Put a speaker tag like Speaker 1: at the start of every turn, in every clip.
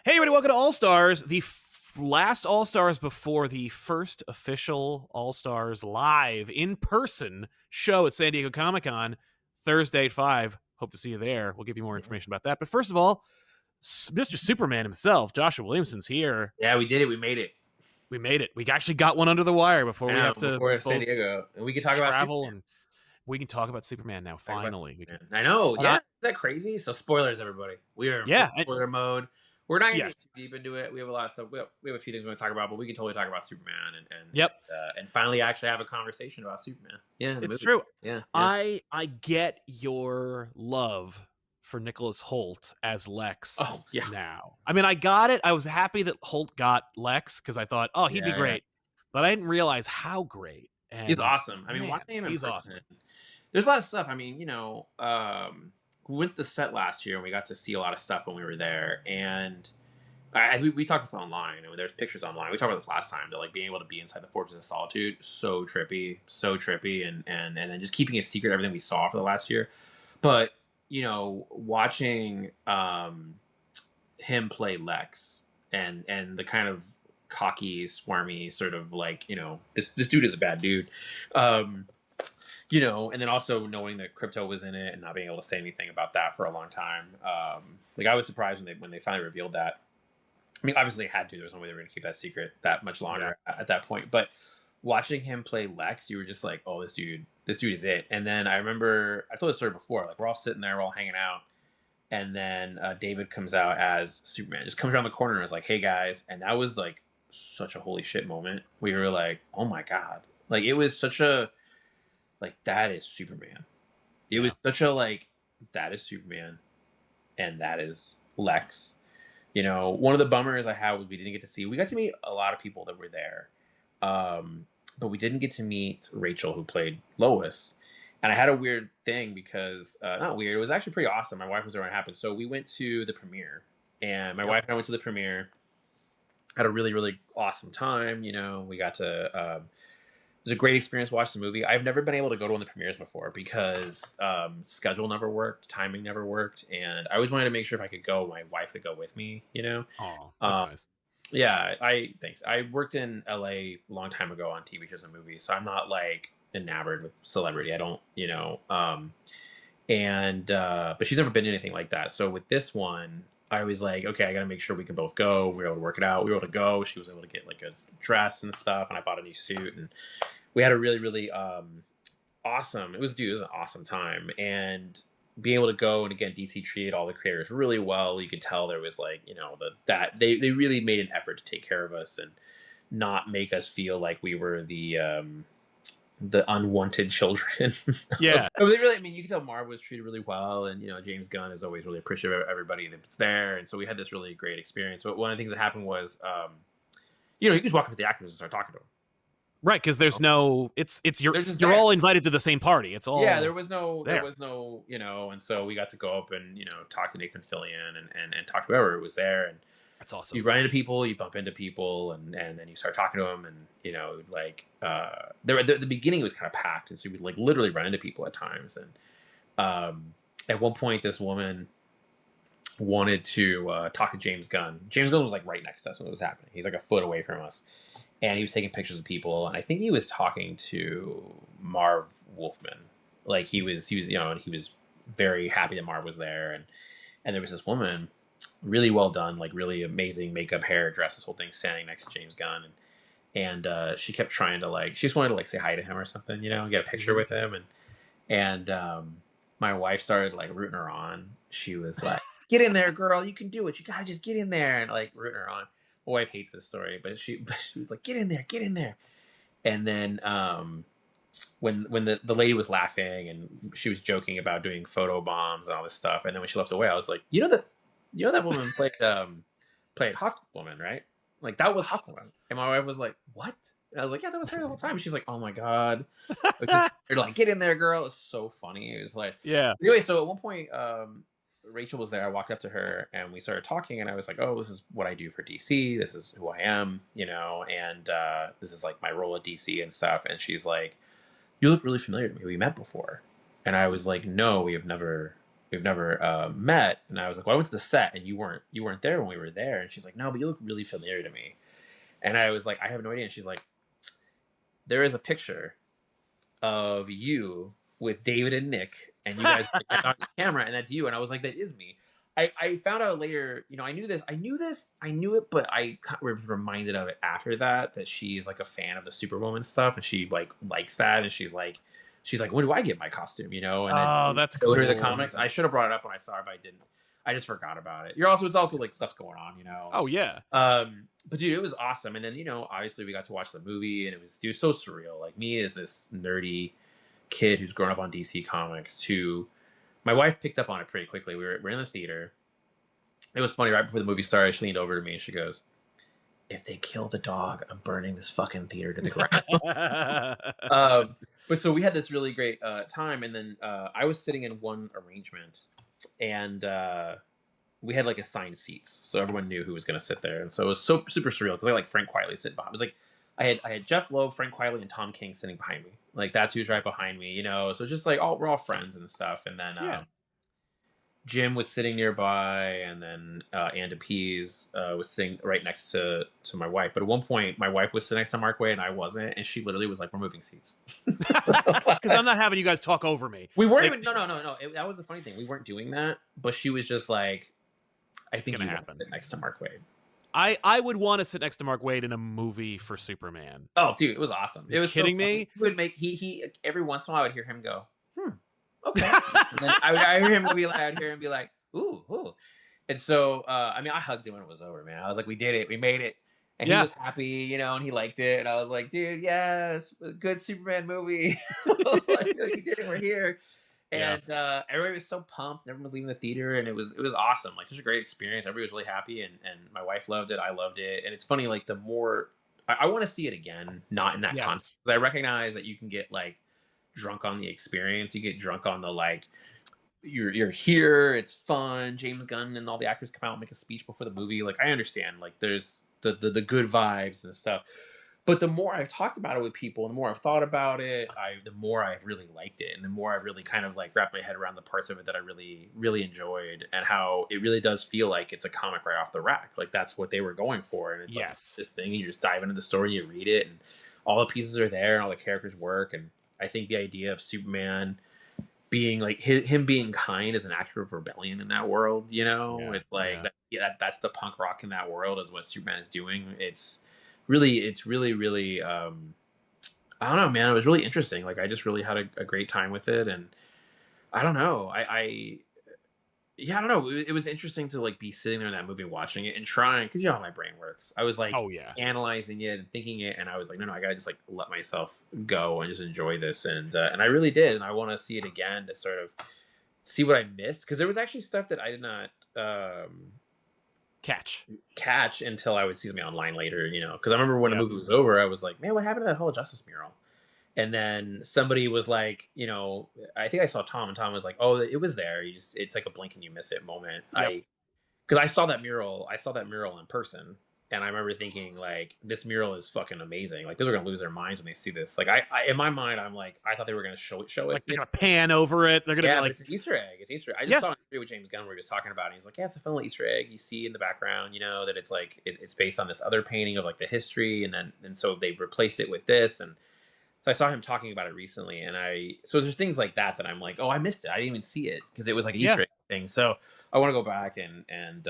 Speaker 1: Hey, everybody, welcome to All Stars, the last All Stars before the first official All Stars live in person show at San Diego Comic-Con, Thursday at 5. Hope to see you there. We'll give you more information about that. But first of all, Mr. Superman himself, Joshua Williamson's here.
Speaker 2: Yeah, we did it. We made it.
Speaker 1: We made it. We actually got one under the wire before we have to
Speaker 2: before San Diego, and we can talk about
Speaker 1: travel,
Speaker 2: Superman.
Speaker 1: and we can talk about Superman now. Finally, we can.
Speaker 2: I know.
Speaker 1: But
Speaker 2: Yeah, is that crazy? So spoilers, everybody. We are in full spoiler mode. We're not going to get too deep into it. We have a lot of stuff. We have a few things we want to talk about, but we can totally talk about Superman and finally actually have a conversation about Superman. Yeah,
Speaker 1: it's true.
Speaker 2: Yeah.
Speaker 1: I get your love for Nicholas Hoult as Lex.
Speaker 2: Oh yeah.
Speaker 1: Now, I mean, I got it. I was happy that Hoult got Lex because I thought, oh, he'd be great, but I didn't realize how great. And
Speaker 2: he's awesome. I mean, watching him in person, awesome. There's a lot of stuff. I mean, we went to the set last year and we got to see a lot of stuff when we were there. And we talked about this online. I mean, there's pictures online. We talked about this last time. That like being able to be inside the Fortress of Solitude, so trippy, and then just keeping a secret everything we saw for the last year. But watching him play Lex and the kind of cocky, swarmy sort of like this dude is a bad dude. And then also knowing that Crypto was in it and not being able to say anything about that for a long time. Like I was surprised when they finally revealed that. I mean, obviously they had to. There was no way they were going to keep that secret that much longer at that point. But watching him play Lex, you were just like, oh, this dude is it. And then I remember, I told this story before, like we're all sitting there, we're all hanging out. And then David comes out as Superman, just comes around the corner and is like, hey guys. And that was like such a holy shit moment. We were like, oh my God. Like it was such a, like, that is Superman. It was such a, like, that is Superman. And that is Lex. One of the bummers I had was we got to meet a lot of people that were there. But we didn't get to meet Rachel, who played Lois. And I had a weird thing because, not weird, it was actually pretty awesome. My wife was there when it happened. So we went to the premiere. And my wife and I went to the premiere. Had a really, really awesome time. We got to... it was a great experience to watch the movie. I've never been able to go to one of the premieres before because schedule never worked, timing never worked, and I always wanted to make sure if I could go, my wife could go with me.
Speaker 1: Oh, that's nice.
Speaker 2: Yeah, thanks. I worked in LA a long time ago on TV shows and movies, so I'm not like enamored with celebrity. I don't, but she's never been anything like that. So with this one, I was like, okay, I got to make sure we can both go. We were able to work it out. We were able to go. She was able to get like a dress and stuff, and I bought a new suit, and we had a really, really awesome. It was an awesome time, and being able to go, and again, DC treated all the creators really well. You could tell there was like that they really made an effort to take care of us and not make us feel like we were the unwanted children.
Speaker 1: Yeah.
Speaker 2: They really, I mean, you can tell Marv was treated really well, and James Gunn is always really appreciative of everybody that's there, and so we had this really great experience. But one of the things that happened was, you can just walk up to the actors and start talking to them.
Speaker 1: Right, because there's no, you're all invited to the same party. It's all
Speaker 2: there was no, and so we got to go up and talk to Nathan Fillion and talk to whoever was there, and
Speaker 1: that's awesome.
Speaker 2: You run into people, you bump into people, and then you start talking to them, and the beginning was kind of packed, and so you would like literally run into people at times, and at one point this woman wanted to talk to James Gunn. James Gunn was like right next to us when it was happening. He's like a foot away from us. And he was taking pictures of people, and I think he was talking to Marv Wolfman. Like he was, and he was very happy that Marv was there, and there was this woman, really well done, like really amazing makeup, hair, dress, this whole thing, standing next to James Gunn, and she kept trying to she just wanted to say hi to him or something, get a picture with him, and my wife started rooting her on. She was like, "Get in there, girl! You can do it! You gotta just get in there!" and rooting her on. My wife hates this story, but she was like, get in there. And then when the lady was laughing and she was joking about doing photo bombs and all this stuff, and then when she left away, I was like, that woman played Hawkwoman, right? Like that was Hawkwoman. And my wife was like, what? And I was like, yeah, that was her the whole time. She's like, oh my God. You're like, get in there, girl. It's so funny. It was like, yeah. Anyway, so at one point, Rachel was there. I walked up to her and we started talking, and I was like, oh, this is what I do for DC. This is who I am, and this is like my role at DC and stuff. And she's like, you look really familiar to me. We met before. And I was like, no, we have never met. And I was like, well, I went to the set and you weren't there when we were there. And she's like, no, but you look really familiar to me. And I was like, I have no idea. And she's like, there is a picture of you with David and Nick, and you guys like, on the camera, and that's you. And I was like, that is me. I found out later, I knew this, I knew it, but I was reminded of it after that she's like a fan of the Superwoman stuff, and she like likes that, and she's like, when do I get my costume, and
Speaker 1: Oh,
Speaker 2: then
Speaker 1: that's
Speaker 2: showed her the
Speaker 1: cool.
Speaker 2: comics. I should have brought it up when I saw it, but I didn't. I just forgot about it. It's also like stuff's going on,
Speaker 1: Oh yeah.
Speaker 2: But dude, it was awesome. And then, obviously we got to watch the movie, and it was, dude, so surreal. Like, me as this nerdy kid who's grown up on DC Comics, to my wife picked up on it pretty quickly. We're in the theater. It was funny, right before the movie started, she leaned over to me and she goes, if they kill the dog, I'm burning this fucking theater to the ground. But so we had this really great time, and then I was sitting in one arrangement, and we had like assigned seats, so everyone knew who was going to sit there, and so it was so super surreal because I like Frank Quietly sitting behind. It was like I had Jeff Loeb, Frank Quietly, and Tom King sitting behind me. Like, that's who's right behind me, So it's just like we're all friends and stuff. And then Jim was sitting nearby, and then Anda Pease was sitting right next to my wife. But at one point, my wife was sitting next to Mark Waid, and I wasn't, and she literally was like, "We're moving seats,"
Speaker 1: because I'm not having you guys talk over me.
Speaker 2: We weren't even. No. That was the funny thing. We weren't doing that, but she was just like, "I think you want to sit next to Mark Waid."
Speaker 1: I would want to sit next to Mark Waid in a movie for Superman.
Speaker 2: Oh, dude, it was awesome. It was
Speaker 1: kidding me.
Speaker 2: He would make he every once in a while I would hear him go, okay. And then I would hear him be like, ooh. And so I hugged him when it was over, man. I was like, we did it, we made it. And he was happy, and he liked it. And I was like, dude, yes, a good Superman movie. Like, he did it, we're here. And everybody was so pumped, and everyone was leaving the theater, and it was awesome. Like, such a great experience. Everybody was really happy, and my wife loved it, I loved it. And it's funny, like, the more I want to see it again, not in that context. I recognize that you can get like drunk on the experience. You get drunk on the like, you're here, it's fun. James Gunn and all the actors come out and make a speech before the movie. Like, I understand, like, there's the good vibes and stuff. But the more I've talked about it with people, and the more I've thought about it, the more I've really liked it, and the more I really kind of like wrapped my head around the parts of it that I really, really enjoyed, and how it really does feel like it's a comic right off the rack. Like, that's what they were going for, and it's like this thing. You just dive into the story, you read it, and all the pieces are there, and all the characters work. And I think the idea of Superman being like him being kind as an actor of rebellion in that world, it's like that's the punk rock in that world, is what Superman is doing. It's really I don't know, man. It was really interesting. Like, I just really had a great time with it. And I don't know, I don't know. It was interesting to like be sitting there in that movie, watching it and trying, because how my brain works. I was like, analyzing it and thinking it, and I was like, no, I gotta just like let myself go and just enjoy this. And I really did, and I want to see it again to sort of see what I missed, because there was actually stuff that I did not catch until I would see something online later, because I remember when the movie was over, I was like, man, what happened to that whole Justice mural? And then somebody was like, I think I saw Tom, and Tom was like, oh, it was there. It's like a blink and you miss it moment. Because I saw that mural in person, and I remember thinking, like, this mural is fucking amazing. Like, people are gonna lose their minds when they see this. Like, I in my mind, I'm like, I thought they were gonna show it.
Speaker 1: Like, they're gonna pan over it. They're gonna be like,
Speaker 2: it's an Easter egg. It's Easter egg. I just saw an interview with James Gunn where he was talking about it. He's like, it's a fun little Easter egg. You see in the background, that it's like it's based on this other painting of like the history, and so they replaced it with this. And so I saw him talking about it recently, and so there's things like that I'm like, oh, I missed it. I didn't even see it because it was like an Easter egg thing. So I want to go back and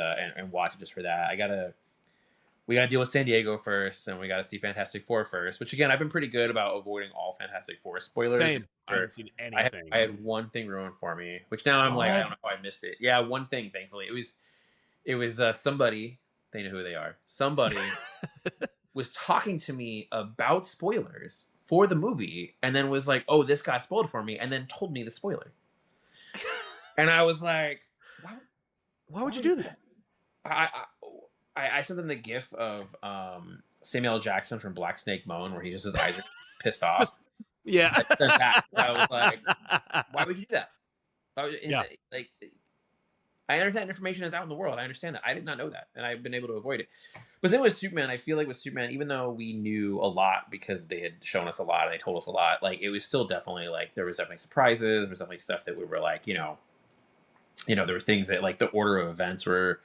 Speaker 2: watch it just for that. We gotta deal with San Diego first, and we gotta see Fantastic Four first. Which, again, I've been pretty good about avoiding all Fantastic Four spoilers.
Speaker 1: Same. I haven't seen anything.
Speaker 2: I had one thing ruined for me, which now I'm like, I don't know how I missed it. Yeah, one thing. Thankfully, it was somebody. They know who they are. Somebody was talking to me about spoilers for the movie, and then was like, oh, this got spoiled for me, and then told me the spoiler. And I was like,
Speaker 1: why would you do that?
Speaker 2: I sent them the gif of Samuel L. Jackson from Black Snake Moan, where he just, his eyes are pissed off. I sent that. I was like, why would you do that? Like, I understand information is out in the world. I understand that. I did not know that, and I've been able to avoid it. But same with Superman. I feel like with Superman, even though we knew a lot because they had shown us a lot and they told us a lot, like, it was still definitely like there was definitely surprises. There was definitely stuff that we were like, there were things that like the order of events were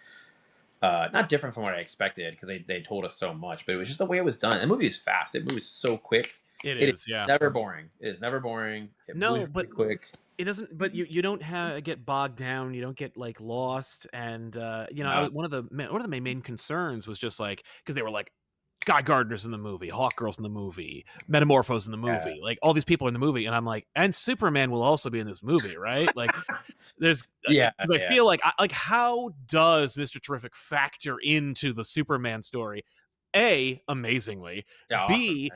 Speaker 2: not different from what I expected because they told us so much, but it was just the way it was done. The movie is fast. It moves so quick.
Speaker 1: It
Speaker 2: It is
Speaker 1: is, yeah.
Speaker 2: never boring. It is never boring. It moves
Speaker 1: No, but
Speaker 2: really quick.
Speaker 1: it doesn't. But you don't get bogged down. You don't get like lost. And
Speaker 2: Uh,
Speaker 1: one of the main concerns was just like because they were like Guy Gardner's in the movie, Hawkgirl's in the movie, Metamorpho's in the
Speaker 2: yeah.
Speaker 1: movie, like all these people are in the movie, and I'm like, and Superman will also be in this movie, right? Like, there's
Speaker 2: Yeah,
Speaker 1: because I
Speaker 2: yeah,
Speaker 1: feel like how does Mr. Terrific factor into the Superman story? A, amazingly.
Speaker 2: yeah. Awesome.
Speaker 1: B,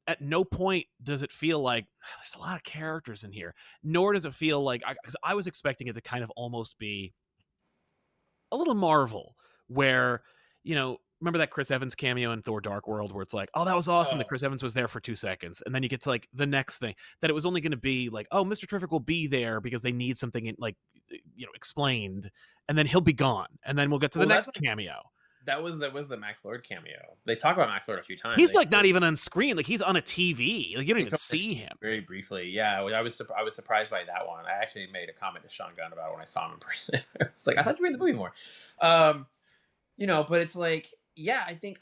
Speaker 1: at no point does it feel like there's a lot of characters in here, nor does it feel like because I was expecting it to kind of almost be a little Marvel, where remember that Chris Evans cameo in Thor: Dark World, where it's like, oh, that was awesome that
Speaker 2: Oh,
Speaker 1: Chris Evans was there for 2 seconds, and then you get to like the next thing that it was only going to be like, oh, Mr. Terrific will be there because they need something like explained, and then he'll be gone, and then we'll get to the
Speaker 2: well,
Speaker 1: next cameo.
Speaker 2: that was the Max Lord cameo. They talk about Max Lord a few times.
Speaker 1: He's like not even on screen, like he's on a TV, like you don't
Speaker 2: They
Speaker 1: even
Speaker 2: come
Speaker 1: see him.
Speaker 2: very briefly. Yeah, I was surprised by that one. I actually made a comment to Sean Gunn about it when I saw him in person. It's like I thought you were in the movie more. Um, but it's like, yeah, I think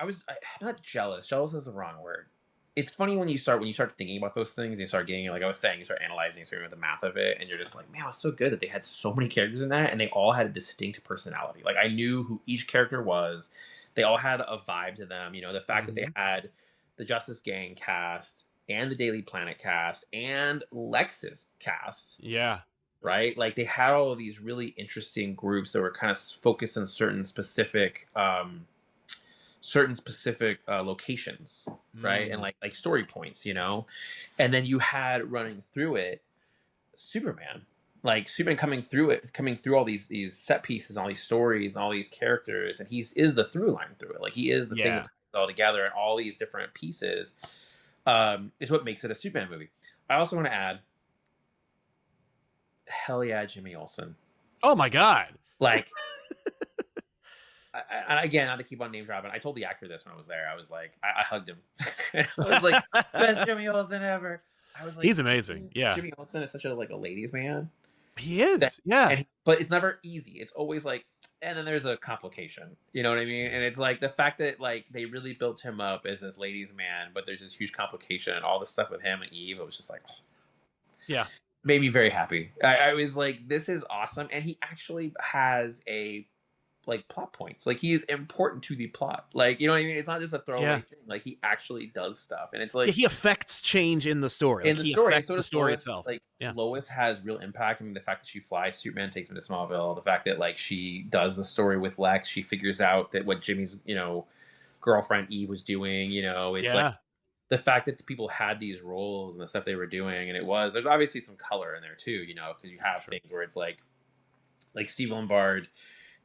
Speaker 2: not jealous. Jealous is the wrong word. It's funny when you start thinking about those things, you start getting like I was saying, you start analyzing, starting with the math of it, and you're just like, man, it was so good that they had so many characters in that, and they all had a distinct personality. Like I knew who each character was. They all had a vibe to them. The fact that they
Speaker 1: Mhm.
Speaker 2: had the Justice Gang cast and the Daily Planet cast and Lex's cast,
Speaker 1: Yeah.
Speaker 2: right? Like they had all of these really interesting groups that were kind of focused on certain specific locations, right? And
Speaker 1: Mm.
Speaker 2: like story points, and then you had running through it Superman, like Superman coming through all these set pieces, all these stories, and all these characters, and is the through line through it. Like he is the thing that
Speaker 1: Yeah.
Speaker 2: ties it all together, and all these different pieces is what makes it a Superman movie. I also want to add, hell yeah, Jimmy Olsen.
Speaker 1: Oh my God.
Speaker 2: Like, and again, not to keep on name dropping, I told the actor this when I was there. I was like, I hugged him. I was like, best Jimmy Olsen ever. I was like,
Speaker 1: He's amazing. Yeah.
Speaker 2: Jimmy Olsen is such a like a ladies' man.
Speaker 1: He
Speaker 2: That,
Speaker 1: is. Yeah.
Speaker 2: but it's never easy. It's always like, and then there's a complication. You know what I mean? And it's like the fact that like they really built him up as this ladies' man, but there's this huge complication and all the stuff with him and Eve. It was just like, oh,
Speaker 1: Yeah.
Speaker 2: made me very happy. I was like, this is awesome, and he actually has a like plot points. Like he is important to the plot. Like you know what I mean? It's not just a throwaway
Speaker 1: Yeah.
Speaker 2: thing. Like he actually does stuff, and it's
Speaker 1: Yeah,
Speaker 2: like
Speaker 1: he affects change in the story.
Speaker 2: in
Speaker 1: Like
Speaker 2: the
Speaker 1: he
Speaker 2: story, and
Speaker 1: affects
Speaker 2: so
Speaker 1: the
Speaker 2: does
Speaker 1: story
Speaker 2: Lois.
Speaker 1: itself.
Speaker 2: Like
Speaker 1: Yeah.
Speaker 2: Lois has real impact. I mean, the fact that she flies Superman, takes him to Smallville. The fact that like she does the story with Lex, she figures out that what Jimmy's girlfriend Eve was doing. It's like
Speaker 1: Yeah.
Speaker 2: the fact that the people had these roles and the stuff they were doing, and there's obviously some color in there too. Because you have
Speaker 1: Sure.
Speaker 2: things where it's like Steve Lombard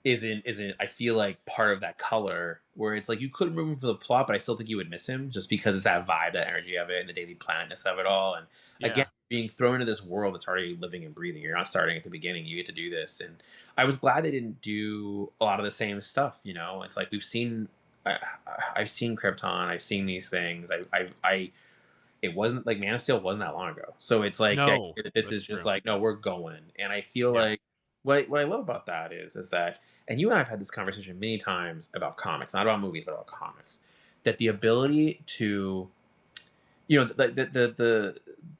Speaker 2: isn't I feel like part of that color where it's like you could remove him from the plot, but I still think you would miss him just because it's that vibe, that energy of it, and the Daily Planetness of it all. And again,
Speaker 1: Yeah.
Speaker 2: being thrown into this world that's already living and breathing. You're not starting at the beginning. You get to do this, and I was glad they didn't do a lot of the same stuff. It's like I've seen Krypton, I've seen these things. It wasn't like Man of Steel wasn't that long ago, so it's like the
Speaker 1: No,
Speaker 2: idea that this
Speaker 1: that's
Speaker 2: is just
Speaker 1: true.
Speaker 2: like no, we're going, and I feel
Speaker 1: Yeah.
Speaker 2: like what I love about that is that, and you and I have had this conversation many times about comics, not about movies, but about comics, that the ability to,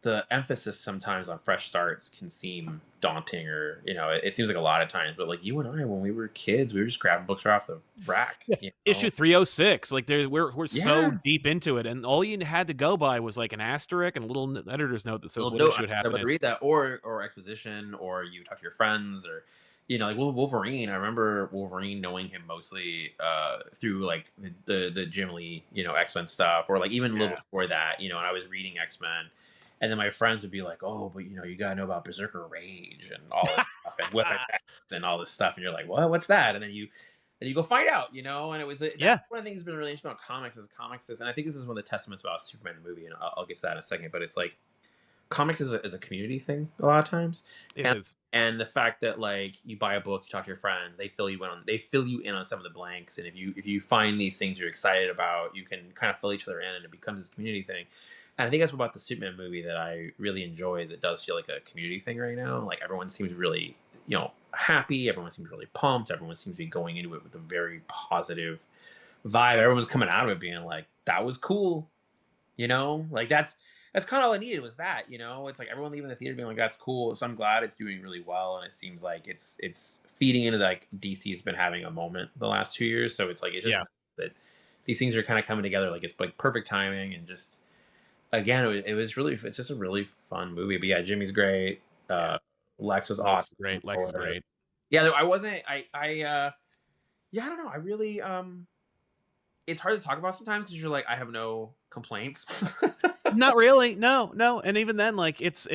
Speaker 2: the emphasis sometimes on fresh starts can seem daunting, or it seems like a lot of times, but like you and I, when we were kids, we were just grabbing books right off the rack.
Speaker 1: Yeah. Issue 306. Like we're so
Speaker 2: Yeah.
Speaker 1: deep into it, and all you had to go by was like an asterisk and a little editor's note that says
Speaker 2: Well,
Speaker 1: what
Speaker 2: no,
Speaker 1: issue it
Speaker 2: I
Speaker 1: happened
Speaker 2: would
Speaker 1: in.
Speaker 2: read that, or exposition, or you talk to your friends, or like Wolverine. I remember Wolverine knowing him mostly through like the Jim Lee, X-Men stuff, or like even a little
Speaker 1: Yeah.
Speaker 2: before that, and I was reading X-Men, and then my friends would be like, "Oh, but you gotta know about Berserker Rage and all this stuff, and Weapon X and all this stuff," and you're like, "What? What's that?" And then you go find out, and it was
Speaker 1: Yeah.
Speaker 2: that's one of the things that's been really interesting about comics is, and I think this is one of the testaments about Superman the movie, and I'll get to that in a second, but it's like comics is a community thing a lot of times,
Speaker 1: It
Speaker 2: and
Speaker 1: is.
Speaker 2: the fact that like you buy a book, you talk to your friends, they fill you in on some of the blanks, and if you find these things you're excited about, you can kind of fill each other in, and it becomes this community thing. And I think that's about the Superman movie that I really enjoy. That does feel like a community thing right now. Like everyone seems really happy. Everyone seems really pumped. Everyone seems to be going into it with a very positive vibe. Everyone's coming out of it being like, that was cool. Like that's kind of all I needed was that. It's like everyone leaving the theater being like, that's cool. So I'm glad it's doing really well, and it seems like it's feeding into like DC's been having a moment the last 2 years. So it's like it's just
Speaker 1: Yeah.
Speaker 2: that these things are kind of coming together. Like it's like perfect timing, and just again, it's just a really fun movie. But yeah, Jimmy's great. Lex was
Speaker 1: Lex is
Speaker 2: awesome.
Speaker 1: great. Lex is great.
Speaker 2: Yeah, I wasn't. Yeah, I don't know. I really it's hard to talk about sometimes because you're like, I have no complaints.
Speaker 1: Not really. No. And even then, like it's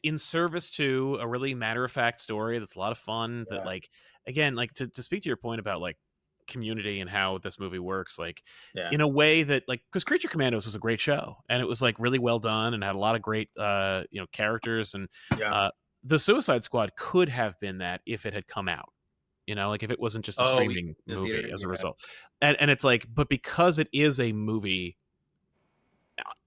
Speaker 1: in service to a really matter of fact story that's a lot of fun. That
Speaker 2: Yeah.
Speaker 1: like again, like to speak to your point about like community and how this movie works, like
Speaker 2: Yeah.
Speaker 1: in a way that like because Creature Commandos was a great show and it was like really well done and had a lot of great characters and
Speaker 2: Yeah.
Speaker 1: the Suicide Squad could have been that if it had come out. Like if it wasn't just a
Speaker 2: Oh,
Speaker 1: streaming
Speaker 2: in
Speaker 1: movie
Speaker 2: theater.
Speaker 1: as a
Speaker 2: Yeah.
Speaker 1: result. And it's like, but because it is a movie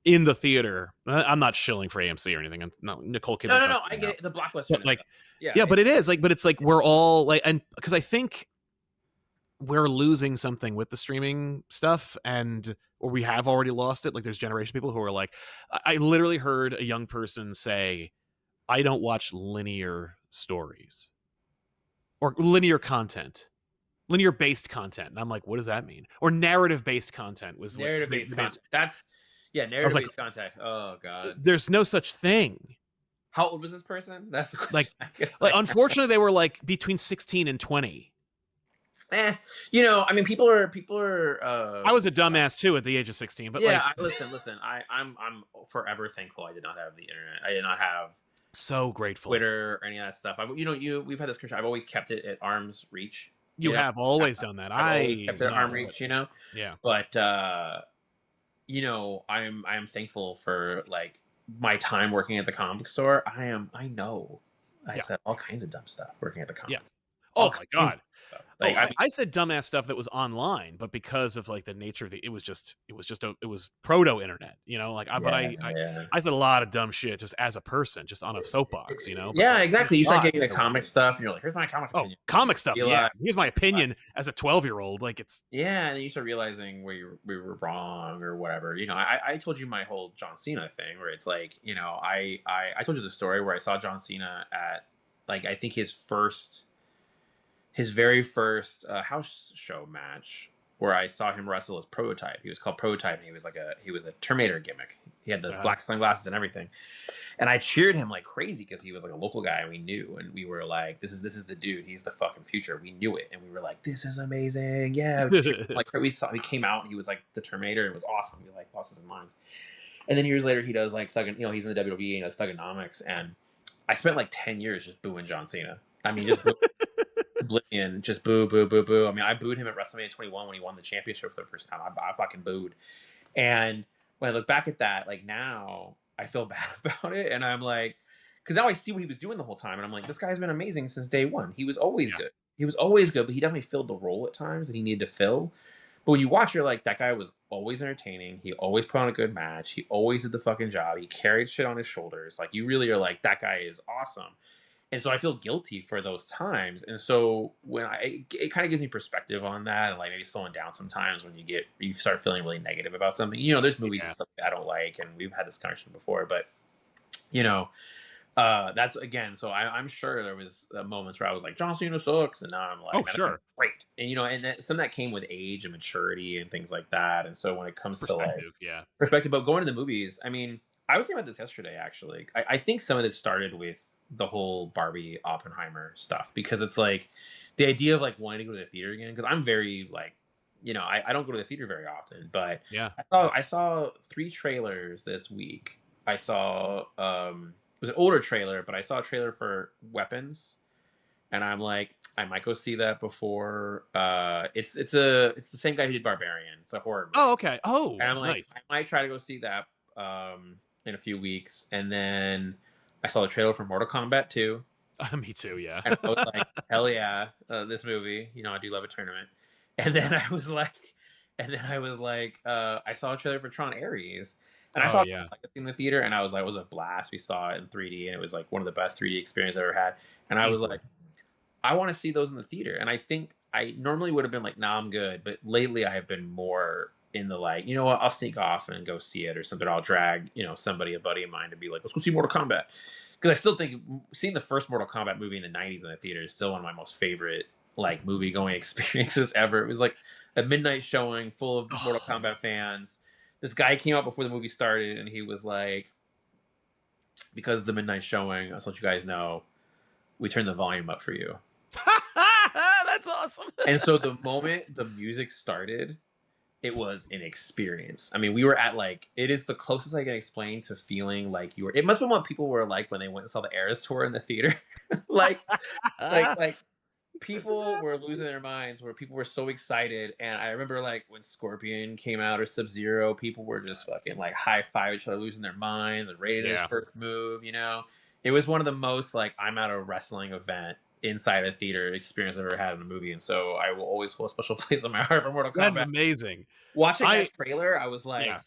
Speaker 1: in the theater, I'm not shilling for AMC or anything. No, Nicole
Speaker 2: No,
Speaker 1: Kidman's
Speaker 2: no,
Speaker 1: not
Speaker 2: no. I
Speaker 1: coming
Speaker 2: get
Speaker 1: out.
Speaker 2: it. The blockbuster.
Speaker 1: But like,
Speaker 2: Yeah.
Speaker 1: yeah, but it is like, but it's like we're all like, and because I think we're losing something with the streaming stuff, or we have already lost it. Like, there's generation of people who are like, I literally heard a young person say, "I don't watch linear stories or linear content." Linear based content. And I'm like, what does that mean? Or narrative based content was what
Speaker 2: Narrative based content.
Speaker 1: I was
Speaker 2: Narrative
Speaker 1: like,
Speaker 2: based content. Oh god.
Speaker 1: there's no such thing.
Speaker 2: How old was this person? That's the
Speaker 1: Like,
Speaker 2: question. I guess.
Speaker 1: unfortunately, they were like between 16 and 20.
Speaker 2: I mean, people are.
Speaker 1: I was a dumbass too at the age of 16, but
Speaker 2: Yeah,
Speaker 1: like,
Speaker 2: listen. I'm forever thankful I did not have the internet. I did not have
Speaker 1: so grateful.
Speaker 2: Twitter or any of that stuff. We've had this conversation. I've always kept it at arm's reach.
Speaker 1: You have always done that.
Speaker 2: I've always kept it at arm's reach.
Speaker 1: Yeah.
Speaker 2: But I'm thankful for like my time working at the comic store. I know I said all kinds of dumb stuff working at the comic.
Speaker 1: Yeah.
Speaker 2: All
Speaker 1: Oh my god.
Speaker 2: Like,
Speaker 1: I said dumbass stuff that was online, but because of like the nature of it was proto internet, like I said a lot of dumb shit just as a person, just on a soapbox, but
Speaker 2: yeah,
Speaker 1: like,
Speaker 2: exactly. You start getting the comic stuff, and you're like, "Here's my comic opinion."
Speaker 1: Comic stuff.
Speaker 2: You're
Speaker 1: Yeah,
Speaker 2: like,
Speaker 1: here's my opinion as a 12-year-old. Like it's
Speaker 2: yeah, and then you start realizing where we were wrong or whatever. I told you my whole John Cena thing, where it's like, I told you the story where I saw John Cena at like I think his very first house show match, where I saw him wrestle as Prototype. He was called Prototype, and he was a Terminator gimmick. He had the black sunglasses and everything, and I cheered him like crazy because he was like a local guy, and we knew, and we were like, "This is the dude. He's the fucking future." We knew it, and we were like, "This is amazing!" Yeah, like he came out, and he was like the Terminator. It was awesome. We like lost his minds. And then years later, he does like he's in the WWE and he does Thugonomics, and I spent like 10 years just booing John Cena. I mean, just Oblivion, just boo, boo, boo, boo. I mean, I booed him at WrestleMania 21 when he won the championship for the first time. I fucking booed. And when I look back at that, like now, I feel bad about it. And I'm like, because now I see what he was doing the whole time. And I'm like, this guy's been amazing since day one. He was always good. He was always good, but he definitely filled the role at times that he needed to fill. But when you watch, you're like, that guy was always entertaining. He always put on a good match. He always did the fucking job. He carried shit on his shoulders. Like, you really are like, that guy is awesome. And so I feel guilty for those times. And so when it kind of gives me perspective on that, and like maybe slowing down sometimes when you start feeling really negative about something. There's movies and stuff I don't like, and we've had this conversation before, but that's again. So I'm sure there was moments where I was like, John Cena sucks, and now I'm like,
Speaker 1: oh sure,
Speaker 2: great. And and some of that came with age and maturity and things like that. And so when it comes to like perspective, but going to the movies, I mean, I was thinking about this yesterday actually. I think some of this started with the whole Barbie Oppenheimer stuff, because it's like the idea of like wanting to go to the theater again, because I'm very like I don't go to the theater very often, but
Speaker 1: yeah,
Speaker 2: I saw 3 trailers this week. I saw it was an older trailer, but I saw a trailer for Weapons, and I'm like, I might go see that before. It's the same guy who did Barbarian. It's a horror movie.
Speaker 1: Oh okay. Oh,
Speaker 2: and I'm like,
Speaker 1: nice.
Speaker 2: I might try to go see that in a few weeks. And then I saw the trailer for Mortal Kombat 2.
Speaker 1: Me too, yeah.
Speaker 2: And I was like, hell yeah, this movie. I do love a tournament. And then I was like, I saw a trailer for Tron Ares. And I
Speaker 1: Oh
Speaker 2: saw
Speaker 1: yeah.
Speaker 2: it in the theater, and I was like, it was a blast. We saw it in 3D, and it was like one of the best 3D experiences I've ever had. And I was
Speaker 1: Easily.
Speaker 2: like, I want to see those in the theater. And I think I normally would have been like, nah, I'm good. But lately I have been more in the like, you know what, I'll sneak off and go see it or something. I'll drag, somebody, a buddy of mine to be like, let's go see Mortal Kombat. Because I still think seeing the first Mortal Kombat movie in the 90s in the theater is still one of my most favorite like movie going experiences ever. It was like a midnight showing full of Mortal
Speaker 1: Oh,
Speaker 2: Kombat fans. This guy came out before the movie started and he was like, because it's the midnight showing, I'll let you guys know, we turned the volume up for you.
Speaker 1: that's awesome.
Speaker 2: And so the moment the music started, it was an experience. I mean, we were at like, it is the closest I can explain to feeling like you were, it must have been what people were like when they went and saw the Eras tour in the theater. like, like
Speaker 1: This is
Speaker 2: people were losing their minds where people were so excited. And I remember like when Scorpion came out or Sub-Zero, people were just fucking like high-five each other, losing their minds and rating his
Speaker 1: yeah.
Speaker 2: first move, It was one of the most like I'm at a wrestling event inside a theater experience I've ever had in a movie. And so I will always hold a special place in my heart for Mortal
Speaker 1: That's
Speaker 2: Kombat.
Speaker 1: amazing.
Speaker 2: Watching
Speaker 1: I
Speaker 2: that trailer, I was
Speaker 1: Yeah,
Speaker 2: like,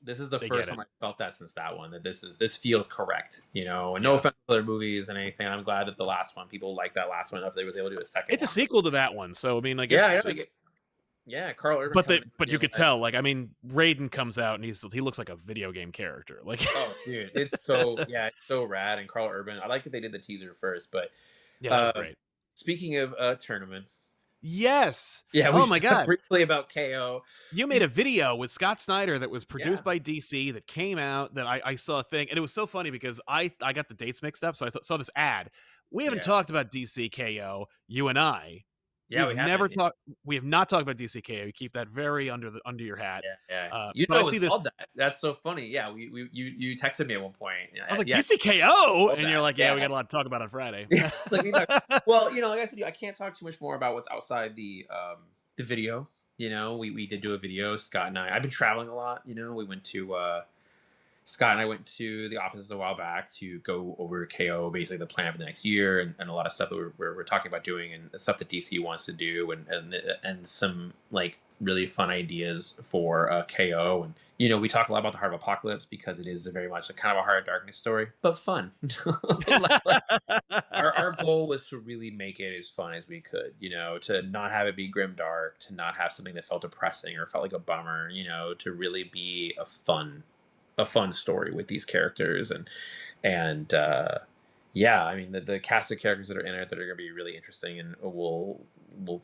Speaker 2: this is the
Speaker 1: they get
Speaker 2: first
Speaker 1: it.
Speaker 2: time I felt that since that one, that this feels correct, And no
Speaker 1: Yeah.
Speaker 2: offense to other movies and anything. I'm glad that the last one, people like that last one enough they was able to do a second
Speaker 1: It's a
Speaker 2: one.
Speaker 1: sequel to that one, so I mean, like,
Speaker 2: Yeah,
Speaker 1: it's
Speaker 2: yeah, Carl Urban
Speaker 1: but
Speaker 2: coming in
Speaker 1: but you
Speaker 2: being
Speaker 1: could
Speaker 2: like,
Speaker 1: tell, like, I mean, Raiden comes out and he looks like a video game character, like
Speaker 2: oh dude, it's so rad. And Carl Urban, I like that they did the teaser first, but
Speaker 1: yeah, that was
Speaker 2: um
Speaker 1: great.
Speaker 2: speaking of tournaments,
Speaker 1: Yes!
Speaker 2: yeah, we
Speaker 1: Oh
Speaker 2: should
Speaker 1: my
Speaker 2: talk
Speaker 1: god.
Speaker 2: briefly about KO.
Speaker 1: You made a video with Scott Snyder that was
Speaker 2: Yeah,
Speaker 1: produced by DC that came out that I saw a thing, and it was so funny because I got the dates mixed up, so saw this ad. We haven't
Speaker 2: yeah,
Speaker 1: talked about DCKO, you and I. We
Speaker 2: yeah,
Speaker 1: have
Speaker 2: we
Speaker 1: never
Speaker 2: haven't.
Speaker 1: talked. We have not talked about DCKO. You keep that very under your hat.
Speaker 2: Yeah, yeah.
Speaker 1: But I
Speaker 2: It
Speaker 1: see
Speaker 2: was
Speaker 1: this.
Speaker 2: called that. That's so funny. Yeah, you texted me at one point.
Speaker 1: I was like
Speaker 2: Yeah,
Speaker 1: DCKO,
Speaker 2: called
Speaker 1: and you're
Speaker 2: that.
Speaker 1: like, yeah, we
Speaker 2: Yeah.
Speaker 1: got a lot to talk about on Friday.
Speaker 2: Like we thought, well, like I said, I can't talk too much more about what's outside the video. We did do a video. Scott and I've been traveling a lot. We went to Scott and I went to the offices a while back to go over KO, basically the plan for the next year, and a lot of stuff that we're talking about doing, and the stuff that DC wants to do, and some like really fun ideas for KO. And we talk a lot about the Heart of Apocalypse because it is very much a kind of a Heart of Darkness story, but fun. Like, our goal was to really make it as fun as we could, to not have it be grim dark, to not have something that felt depressing or felt like a bummer, to really be a fun story with these characters. And yeah, I mean the cast of characters that are in it that are going to be really interesting, and we'll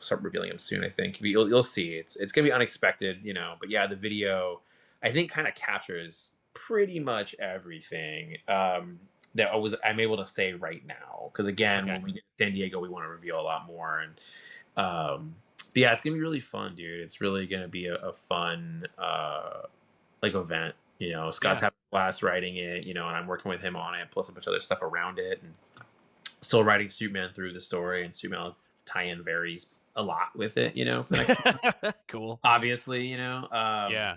Speaker 2: start revealing them soon. I think you'll see it's going to be unexpected, but yeah, the video I think kind of captures pretty much everything that I'm able to say right now, because again,
Speaker 1: Okay.
Speaker 2: when we get to San Diego, we want to reveal a lot more. And but yeah, it's gonna be really fun, dude. It's really gonna be a fun like event. Scott's
Speaker 1: Yeah.
Speaker 2: having a blast writing it, and I'm working with him on it, plus a bunch of other stuff around it, and still writing Superman through the story. And Superman tie-in varies a lot with it, for the next
Speaker 1: Cool.
Speaker 2: obviously,
Speaker 1: Yeah.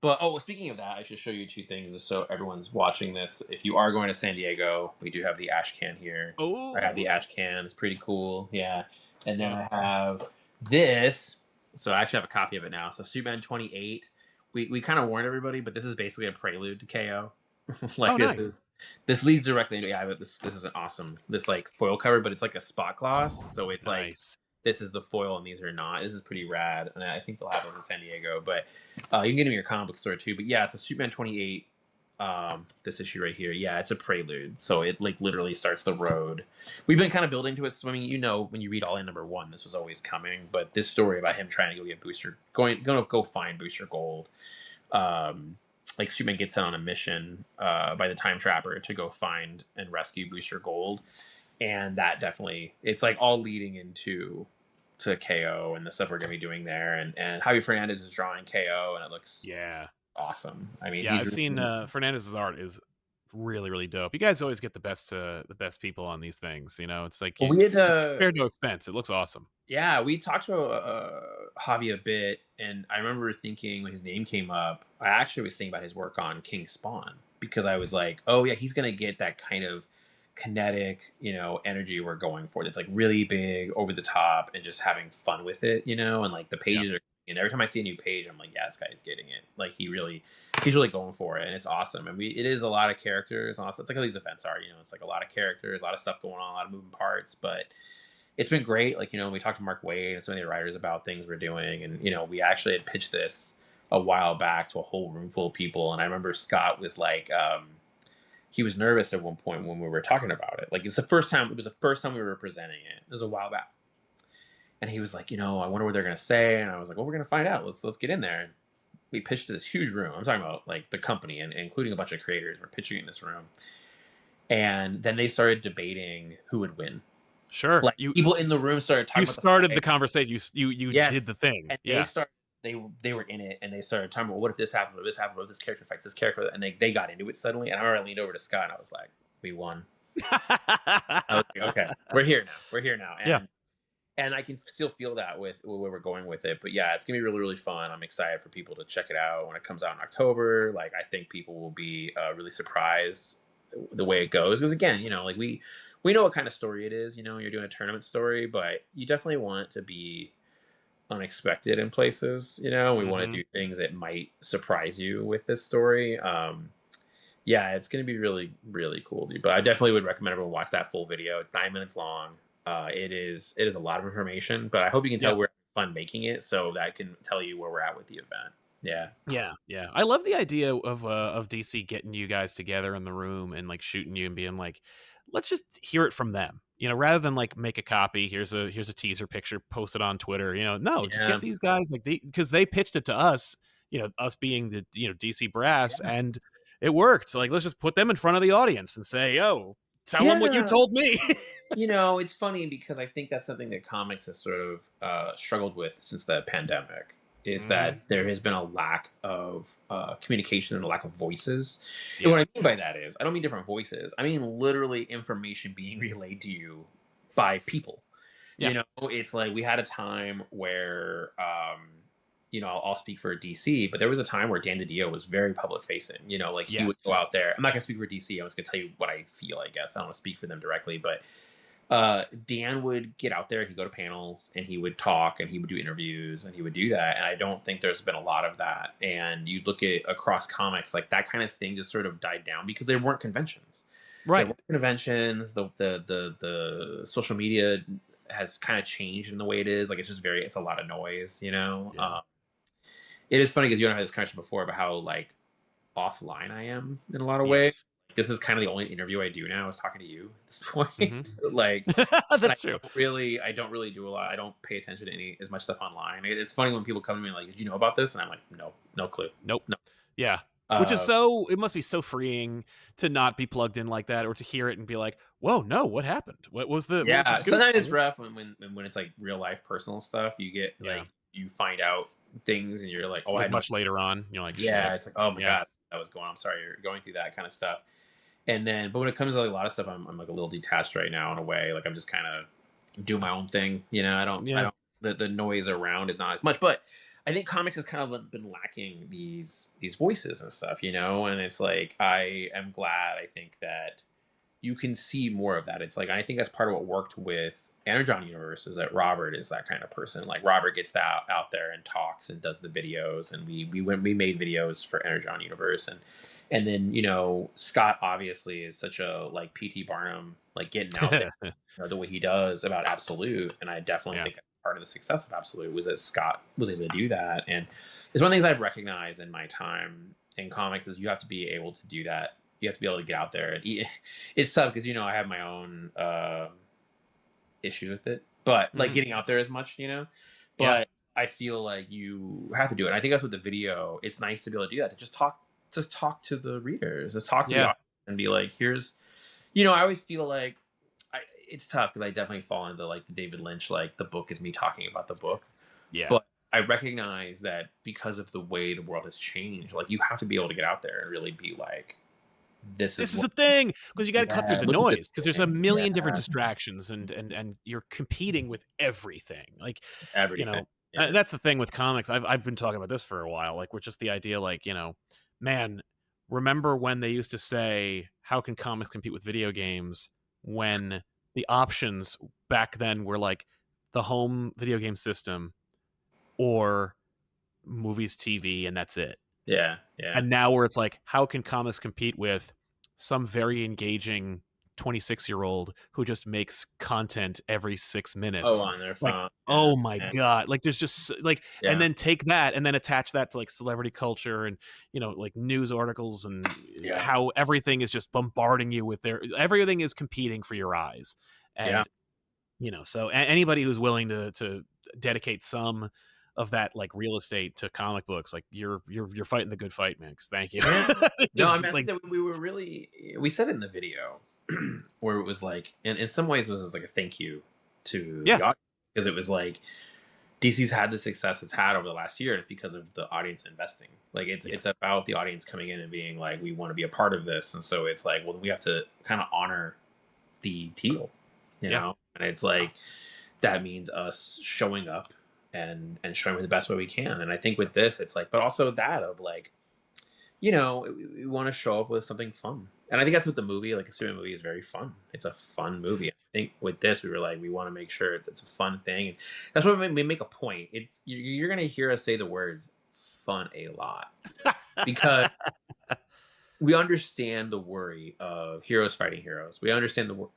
Speaker 2: but speaking of that, I should show you two things just so everyone's watching this. If you are going to San Diego, we do have the ash can here. I have the
Speaker 1: Oh.
Speaker 2: ash can. It's pretty cool. Yeah. And then
Speaker 1: Yeah.
Speaker 2: I have this. So I actually have a copy of it now. So Superman 28. We kind of warned everybody, but this is basically a prelude to KO. Like
Speaker 1: Oh, nice.
Speaker 2: this leads directly into, yeah, but this is an awesome, this like foil cover, but it's like a spot gloss. So it's like
Speaker 1: Nice.
Speaker 2: this is the foil and these are not. This is pretty rad. And I think they'll have those in San Diego, but you can get them in your comic book store too. But yeah, so Superman 28, this issue right here, yeah, it's a prelude. So it like literally starts the road. We've been kind of building to it. So, I mean, when you read All-In #1, this was always coming. But this story about him trying to go get gonna go find Booster Gold. Like Superman gets sent on a mission by the Time Trapper to go find and rescue Booster Gold. And that definitely, it's like all leading into to KO and the stuff we're gonna be doing there, and Javi Fernandez is drawing KO, and it looks
Speaker 1: Yeah.
Speaker 2: awesome. I mean,
Speaker 1: Yeah,
Speaker 2: he's
Speaker 1: I've seen Fernandez's art is really, really dope. You guys always get the best people on these things. It's like
Speaker 2: well, we had
Speaker 1: it's spared no expense. It looks awesome.
Speaker 2: yeah, we talked about Javi a bit, and I remember thinking when his name came up, I actually was thinking about his work on King Spawn, because I was like, oh yeah, he's gonna get that kind of kinetic, energy we're going for. That's like really big, over the top, and just having fun with it, and like the
Speaker 1: Yeah.
Speaker 2: pages are And every time I see a new page, I'm like, yeah, this guy is getting it. Like he's really going for it, and it's awesome. And it is a lot of characters. Also, it's like how these events are. It's like a lot of characters, a lot of stuff going on, a lot of moving parts. But it's been great. Like we talked to Mark Wade and some of the writers about things we're doing, and we actually had pitched this a while back to a whole room full of people. And I remember Scott was like, he was nervous at one point when we were talking about it. Like it was the first time we were presenting it. It was a while back. And he was like, I wonder what they're going to say. And I was like, well, we're going to find out. Let's get in there. And we pitched to this huge room. I'm talking about like the company and including a bunch of creators. We're pitching in this room. And then they started debating who would win.
Speaker 1: Sure.
Speaker 2: Like people in the room started talking about
Speaker 1: started the conversation. You
Speaker 2: yes.
Speaker 1: did the thing.
Speaker 2: And they were in it, and they started talking about what if this happened, what if this happened, what if this character affects this character, and they got into it suddenly. And I remember I leaned over to Scott and I was like, we won. I was like, okay, we're here now. And I can still feel that with where we're going with it. But yeah, it's gonna be really, really fun. I'm excited for people to check it out when it comes out in October. Like I think people will be really surprised the way it goes, because again, like we know what kind of story it is. You're doing a tournament story, but you definitely want it to be unexpected in places. We want to do things that might surprise you with this story. Yeah, it's going to be really, really cool, dude. But I definitely would recommend everyone watch that full video. It's 9 minutes long. It is a lot of information, but I hope you can tell we're having fun making it, so that can tell you where we're at with the event.
Speaker 1: Yeah. I love the idea of DC getting you guys together in the room and like shooting you and being like, let's just hear it from them. Rather than like make a copy. Here's a teaser picture, post it on Twitter. No, just get these guys because they pitched it to us. Us being the DC brass, and it worked. Like let's just put them in front of the audience and say, "Yo, tell them what you told me."
Speaker 2: It's funny because I think that's something that comics has sort of struggled with since the pandemic. Is that there has been a lack of communication and a lack of voices. And what I mean by that is, I don't mean different voices. I mean literally information being relayed to you by people. It's like we had a time where, I'll speak for DC, but there was a time where Dan DiDio was very public facing. Like he would go out there. I'm not going to speak for DC. I'm just going to tell you what I feel, I guess. I don't want to speak for them directly, but Dan would get out there, he'd go to panels and he would talk and he would do interviews and he would do that. And I don't think there's been a lot of that. And you look at across comics, like that kind of thing just sort of died down because there weren't conventions.
Speaker 1: Right.
Speaker 2: There weren't conventions. The social media has kind of changed in the way it is. Like it's a lot of noise, It is funny because you and I had this conversation before about how like offline I am in a lot of ways. This is kind of the only interview I do now is talking to you at this point. Like
Speaker 1: that's true.
Speaker 2: I don't really do a lot. I don't pay attention to as much stuff online. It's funny when people come to me like, did you know about this? And I'm like, no clue.
Speaker 1: Nope. No. Yeah. Which is it must be so freeing to not be plugged in like that, or to hear it and be like, whoa, no, what happened? What was the
Speaker 2: sometimes it's rough when it's like real life personal stuff. You get like you find out things and you're like, oh,
Speaker 1: like much later on, you're like, shit.
Speaker 2: It's like, oh my god, that was going on. I'm sorry you're going through that kind of stuff. And then, but when it comes to like a lot of stuff, I'm like a little detached right now in a way. Like I'm just kind of doing my own thing. I don't the noise around is not as much. But I think comics has kind of been lacking these voices and stuff, and it's like I am glad. I think that you can see more of that. It's like I think that's part of what worked with Energon Universe is that Robert is that kind of person. Like Robert gets that out there and talks and does the videos, and we made videos for Energon Universe and then Scott obviously is such a like P.T. Barnum, like getting out there the way he does about Absolute, and I definitely think part of the success of Absolute was that Scott was able to do that. And it's one of the things I've recognized in my time in comics is you have to be able to do that. You have to be able to get out there and eat. It's tough because I have my own issues with it, but like getting out there as much, but I feel like you have to do it. And I think that's what the video. It's nice to be able to do that, to just talk to the readers, just talk to the audience and be like, here's, I always feel like it's tough because I definitely fall into like the David Lynch, like the book is me talking about the book. Yeah. But I recognize that because of the way the world has changed, like you have to be able to get out there and really be like, this is
Speaker 1: the thing, because you got to cut through the noise, because there's a million different distractions and you're competing with everything. Like
Speaker 2: everything.
Speaker 1: That's the thing with comics. I've been talking about this for a while. Like, we're just the idea, like, man, remember when they used to say, how can comics compete with video games, when the options back then were like the home video game system or movies, TV, and that's it.
Speaker 2: Yeah, yeah.
Speaker 1: And now where it's like, how can comics compete with some very engaging 26-year-old who just makes content every 6
Speaker 2: Oh,
Speaker 1: minutes?
Speaker 2: on their
Speaker 1: Like,
Speaker 2: phone. Yeah,
Speaker 1: oh my
Speaker 2: yeah,
Speaker 1: god, like there's just like, and
Speaker 2: yeah,
Speaker 1: then take that and then attach that to like celebrity culture and, you know, like news articles and
Speaker 2: yeah,
Speaker 1: how everything is just bombarding you with everything is competing for your eyes.
Speaker 2: yeah.
Speaker 1: And you know, so anybody who's willing to dedicate some of that like real estate to comic books, like you're fighting the good fight, man. 'Cause thank you.
Speaker 2: Yeah. No, I
Speaker 1: It's
Speaker 2: mean, I think
Speaker 1: like,
Speaker 2: that we were really, we said it in the video where it was like, and in some ways it was just like a thank you to
Speaker 1: yeah,
Speaker 2: the audience, because it was like DC's had the success it's had over the last year, and it's because of the audience investing. Like it's
Speaker 1: yes,
Speaker 2: about the audience coming in and being like, we want to be a part of this, and so it's like, well, we have to kind of honor the deal, you
Speaker 1: yeah,
Speaker 2: know, and it's like that means us showing up and showing the best way we can. And I think with this, it's like, but also that of like, you know, we want to show up with something fun. And I think that's what the movie, like a superhero movie, is very fun. It's a fun movie. I think with this, we were like, we want to make sure it's a fun thing. And that's why we make a point. It's you're going to hear us say the words "fun" a lot, because we understand the worry of heroes fighting heroes. We understand the worry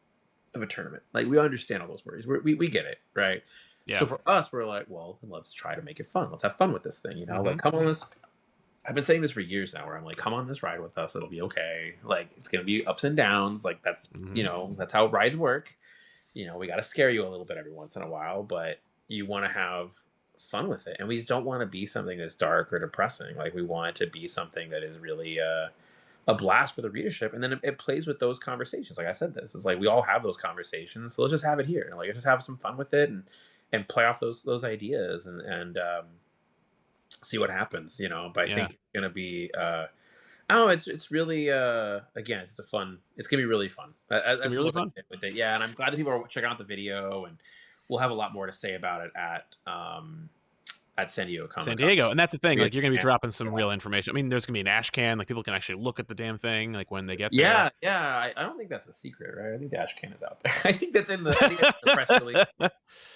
Speaker 2: of a tournament. Like we understand all those worries. We get it, right? So
Speaker 1: yeah.
Speaker 2: for us, we're like, well, then let's try to make it fun. Let's have fun with this thing. You know,
Speaker 1: Hmm.
Speaker 2: like come on this. I've been saying this for years now, where I'm like, come on this ride with us. It'll be okay. Like it's gonna be ups and downs. Like that's,
Speaker 1: Hmm.
Speaker 2: you know, that's how rides work. You know, we got to scare you a little bit every once in a while, but you want to have fun with it. And we just don't want to be something that's dark or depressing. Like we want it to be something that is really a blast for the readership. And then it plays with those conversations. Like I said, this is like we all have those conversations, so let's just have it here. Like let's just have some fun with it and play off those ideas and see what happens. You know, but I
Speaker 1: Yeah,
Speaker 2: think it's gonna be. Oh, it's really again, it's gonna be really fun.
Speaker 1: it's gonna be
Speaker 2: That's
Speaker 1: really
Speaker 2: what
Speaker 1: fun.
Speaker 2: with it. Yeah, and I'm glad that people are checking out the video, and we'll have a lot more to say about it at San Diego
Speaker 1: San
Speaker 2: Comic Con.
Speaker 1: Diego, and that's the thing.
Speaker 2: Yeah,
Speaker 1: Like you're gonna be dropping some real information. I mean, there's gonna be an ash can. Like people can actually look at the damn thing. Like when they get there.
Speaker 2: yeah, yeah. I don't think that's a secret, right? I think the ash can is out there. I think that's in the press release.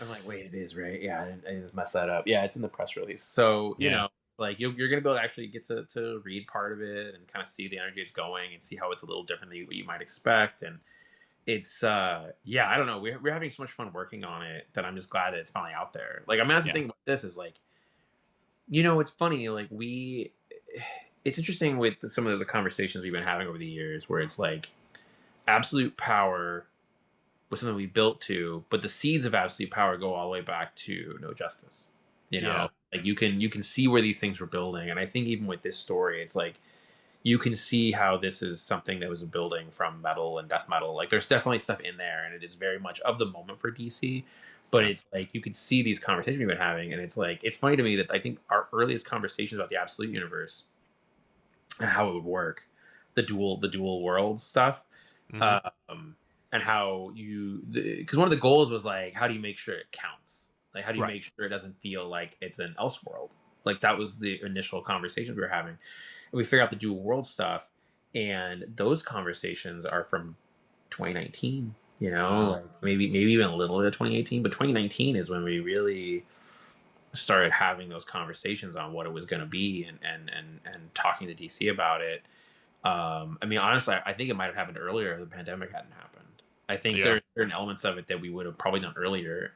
Speaker 2: I'm like, wait, it is, right? Yeah, I just messed that up. Yeah, it's in the press release. So, you
Speaker 1: Yeah,
Speaker 2: know, like you're gonna be able to actually get to read part of it and kind of see the energy it's going and see how it's a little different than what you might expect. And it's yeah, I don't know. We're having so much fun working on it that I'm just glad that it's finally out there. Like, I mean, that's the
Speaker 1: yeah,
Speaker 2: thing about this is like, you know, it's funny, like it's interesting with some of the conversations we've been having over the years where it's like absolute power was something we built to, but the seeds of absolute power go all the way back to No Justice. You
Speaker 1: yeah,
Speaker 2: know, like you can see where these things were building, and I think even with this story, it's like you can see how this is something that was a building from metal and death metal. Like there's definitely stuff in there, and it is very much of the moment for DC. But
Speaker 1: yeah,
Speaker 2: it's like you could see these conversations we've been having, and it's like it's funny to me that I think our earliest conversations about the Absolute Universe and how it would work, the dual worlds stuff,
Speaker 1: hmm,
Speaker 2: um, and how because one of the goals was like, how do you make sure it counts? Like, how do you
Speaker 1: right,
Speaker 2: make sure it doesn't feel like it's an Elseworld? Like that was the initial conversation we were having, and we figured out the dual world stuff, and those conversations are from 2019. You know,
Speaker 1: wow,
Speaker 2: like maybe even a little bit of 2018, but 2019 is when we really started having those conversations on what it was going to be and talking to DC about it. I mean, honestly, I think it might have happened earlier if the pandemic hadn't happened. I think
Speaker 1: yeah,
Speaker 2: there's certain elements of it that we would have probably done earlier.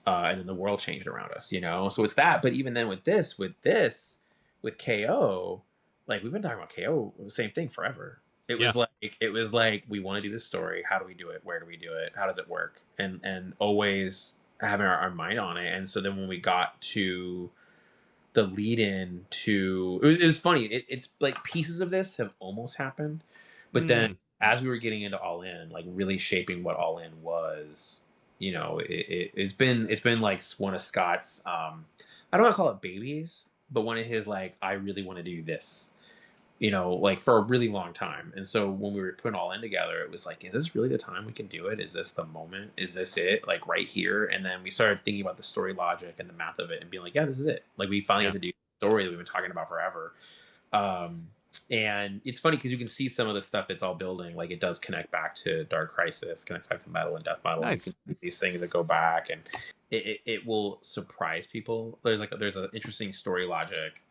Speaker 2: And then the world changed around us, you know? So it's that. But even then with KO, like we've been talking about KO, the same thing forever.
Speaker 1: yeah,
Speaker 2: It was like, we want to do this story. How do we do it? Where do we do it? How does it work? And always having our mind on it. And so then when we got to the lead in to it was funny, it's like pieces of this have almost happened, but then
Speaker 1: mm,
Speaker 2: as we were getting into All In, like really shaping what All In was, you know, it's been like one of Scott's I don't want to call it babies, but one of his like, I really want to do this, you know, like for a really long time. And so when we were putting All In together, it was like, is this really the time we can do it? Is this the moment? Is this it? Like right here? And then we started thinking about the story logic and the math of it and being like, yeah, this is it. Like we finally
Speaker 1: yeah,
Speaker 2: get to do the story that we've been talking about forever. Um, and it's funny because you can see some of the stuff that's all building, like it does connect back to Dark Crisis, connects back to Metal and Death Metal. And you can
Speaker 1: nice.
Speaker 2: see these things that go back. it will surprise people. There's an interesting story logic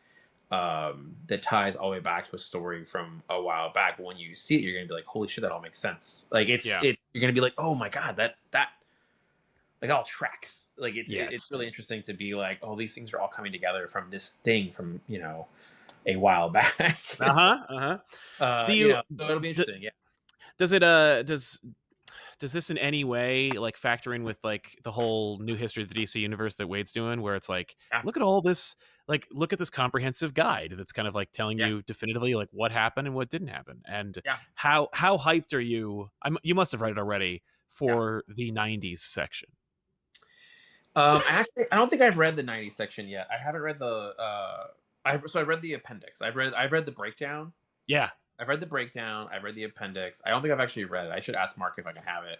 Speaker 2: that ties all the way back to a story from a while back. When you see it, you're gonna be like, holy shit, that all makes sense. Like
Speaker 1: Yeah.
Speaker 2: it's you're gonna be like, oh my god, that like all tracks. Like it's
Speaker 1: Yes.
Speaker 2: really interesting to be like, oh, these things are all coming together from this thing from a while back.
Speaker 1: Uh-huh. Uh-huh. Do
Speaker 2: So it'll be
Speaker 1: d
Speaker 2: interesting. Yeah,
Speaker 1: does it does this in any way like factor in with like the whole new history of the DC universe that Wade's doing, where it's like,
Speaker 2: yeah,
Speaker 1: look at all this, like look at this comprehensive guide that's kind of like telling
Speaker 2: yeah,
Speaker 1: you definitively like what happened and what didn't happen, and
Speaker 2: yeah,
Speaker 1: how hyped are you? You must have read it already
Speaker 2: yeah.
Speaker 1: for the '90s section.
Speaker 2: I don't think I've read the '90s section yet. I haven't read the. I read the appendix. I've read the breakdown.
Speaker 1: Yeah,
Speaker 2: I've read the breakdown. I've read the appendix. I don't think I've actually read it. I should ask Mark if I can have it.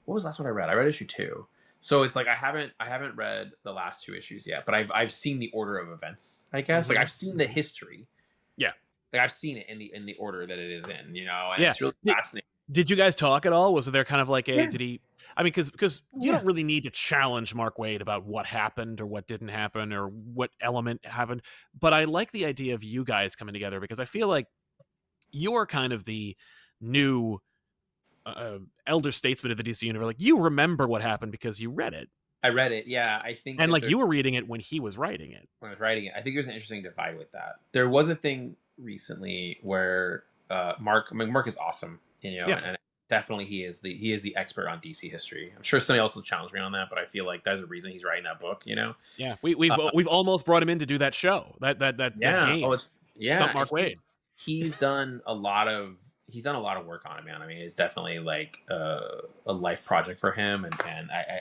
Speaker 2: What was the last one I read? I read issue 2. So it's like I haven't read the last 2 issues yet, but I've seen the order of events. I guess like I've seen the history.
Speaker 1: yeah,
Speaker 2: Like I've seen it in the order that it is in. And
Speaker 1: yeah.
Speaker 2: it's really fascinating.
Speaker 1: Did you guys talk at all? Was there kind of like a
Speaker 2: Yeah,
Speaker 1: did he? I mean, because you
Speaker 2: yeah,
Speaker 1: don't really need to challenge Mark Waid about what happened or what didn't happen or what element happened. But I like the idea of you guys coming together because I feel like you're kind of the new elder statesman of the DC universe. Like you remember what happened because you read it,
Speaker 2: I read it. Yeah, I think
Speaker 1: and
Speaker 2: that
Speaker 1: like you were reading it when he was writing it.
Speaker 2: when I was writing it, I think there's an interesting divide with that. There was a thing recently where Mark is awesome,
Speaker 1: Yeah,
Speaker 2: and definitely he is the expert on DC history. I'm sure somebody else will challenge me on that, but I feel like there's a reason he's writing that book.
Speaker 1: yeah. We've
Speaker 2: Uh,
Speaker 1: we've almost brought him in to do that show, that
Speaker 2: yeah.
Speaker 1: game,
Speaker 2: Oh, it's
Speaker 1: Stump
Speaker 2: yeah. And
Speaker 1: Mark Waid.
Speaker 2: he's done a lot of work on it, man. I mean, it's definitely like a life project for him, and I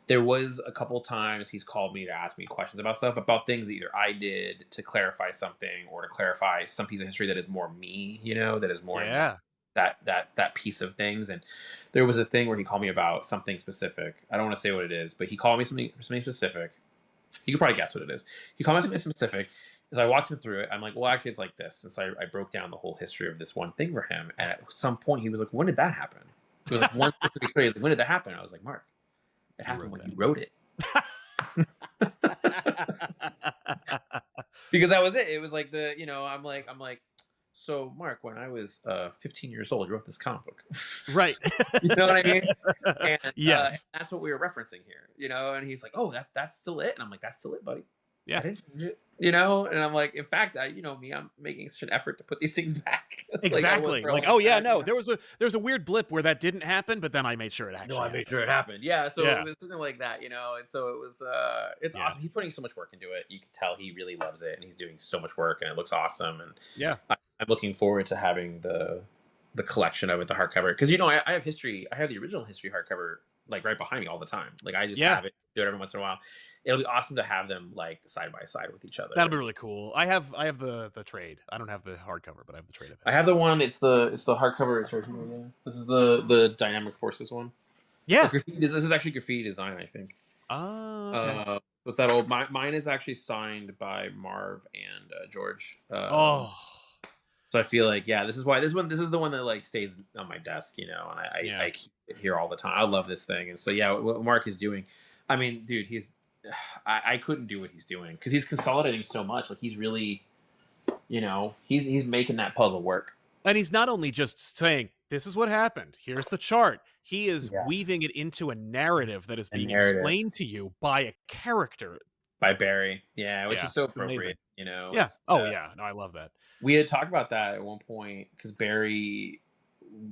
Speaker 2: there was a couple times he's called me to ask me questions about things that either I did to clarify something or to clarify some piece of history that is more me, that is more in
Speaker 1: Yeah.
Speaker 2: that piece of things. And there was a thing where he called me about something specific. I don't want to say what it is, but he called me something specific. You can probably guess what it is. He called me something specific. So I walked him through it. I'm like, well, actually, it's like this. And so I broke down the whole history of this one thing for him. And at some point, he was like, when did that happen? It was like one specific story. He was like, when did that happen? I was like, Mark, it happened when you wrote it. Because that was it. It was like I'm like, so Mark, when I was 15 years old, you wrote this comic book.
Speaker 1: Right.
Speaker 2: You know what I mean? And
Speaker 1: Yes.
Speaker 2: that's what we were referencing here, and he's like, oh, that's still it. And I'm like, that's still it, buddy. I
Speaker 1: Yeah.
Speaker 2: didn't change it, and I'm like, in fact, I'm making such an effort to put these things back. Like I was
Speaker 1: Exactly.
Speaker 2: for a
Speaker 1: Like,
Speaker 2: long
Speaker 1: oh yeah,
Speaker 2: time,
Speaker 1: no, there was a weird blip where that didn't happen, but then I made sure it
Speaker 2: No,
Speaker 1: actually
Speaker 2: I made
Speaker 1: happened.
Speaker 2: sure it happened. Yeah, so
Speaker 1: Yeah.
Speaker 2: it was something like that, and so it was. It's
Speaker 1: Yeah.
Speaker 2: awesome. He's putting so much work into it. You can tell he really loves it, and he's doing so much work, and it looks awesome. And
Speaker 1: Yeah.
Speaker 2: I'm looking forward to having the collection of it, the hardcover, because I have history. I have the original history hardcover like right behind me all the time. Like I just
Speaker 1: Yeah.
Speaker 2: have it, do it every once in a while. It'll be awesome to have them like side by side with each other.
Speaker 1: That'll be really cool. I have the trade. I don't have the hardcover, but I have the trade of it.
Speaker 2: I have the one. It's the hardcover. It's right here. Yeah. This is the Dynamic Forces one.
Speaker 1: Yeah.
Speaker 2: This is actually graffiti design, I think.
Speaker 1: Oh. Okay.
Speaker 2: What's that old? Mine is actually signed by Marv and George.
Speaker 1: Oh.
Speaker 2: So I feel like this is why this is the one that like stays on my desk, and
Speaker 1: Yeah.
Speaker 2: I keep it here all the time. I love this thing, and so what Mark is doing, I mean, dude, I couldn't do what he's doing because he's consolidating so much. Like he's really, he's making that puzzle work.
Speaker 1: And he's not only just saying, this is what happened, here's the chart. He is
Speaker 2: Yeah.
Speaker 1: weaving it into a narrative that is
Speaker 2: A
Speaker 1: being
Speaker 2: narrative.
Speaker 1: explained to you by a character.
Speaker 2: By Barry, which
Speaker 1: Yeah,
Speaker 2: is so
Speaker 1: it's amazing.
Speaker 2: appropriate.
Speaker 1: Yeah. Oh yeah. No, I love that.
Speaker 2: We had talked about that at one point because Barry,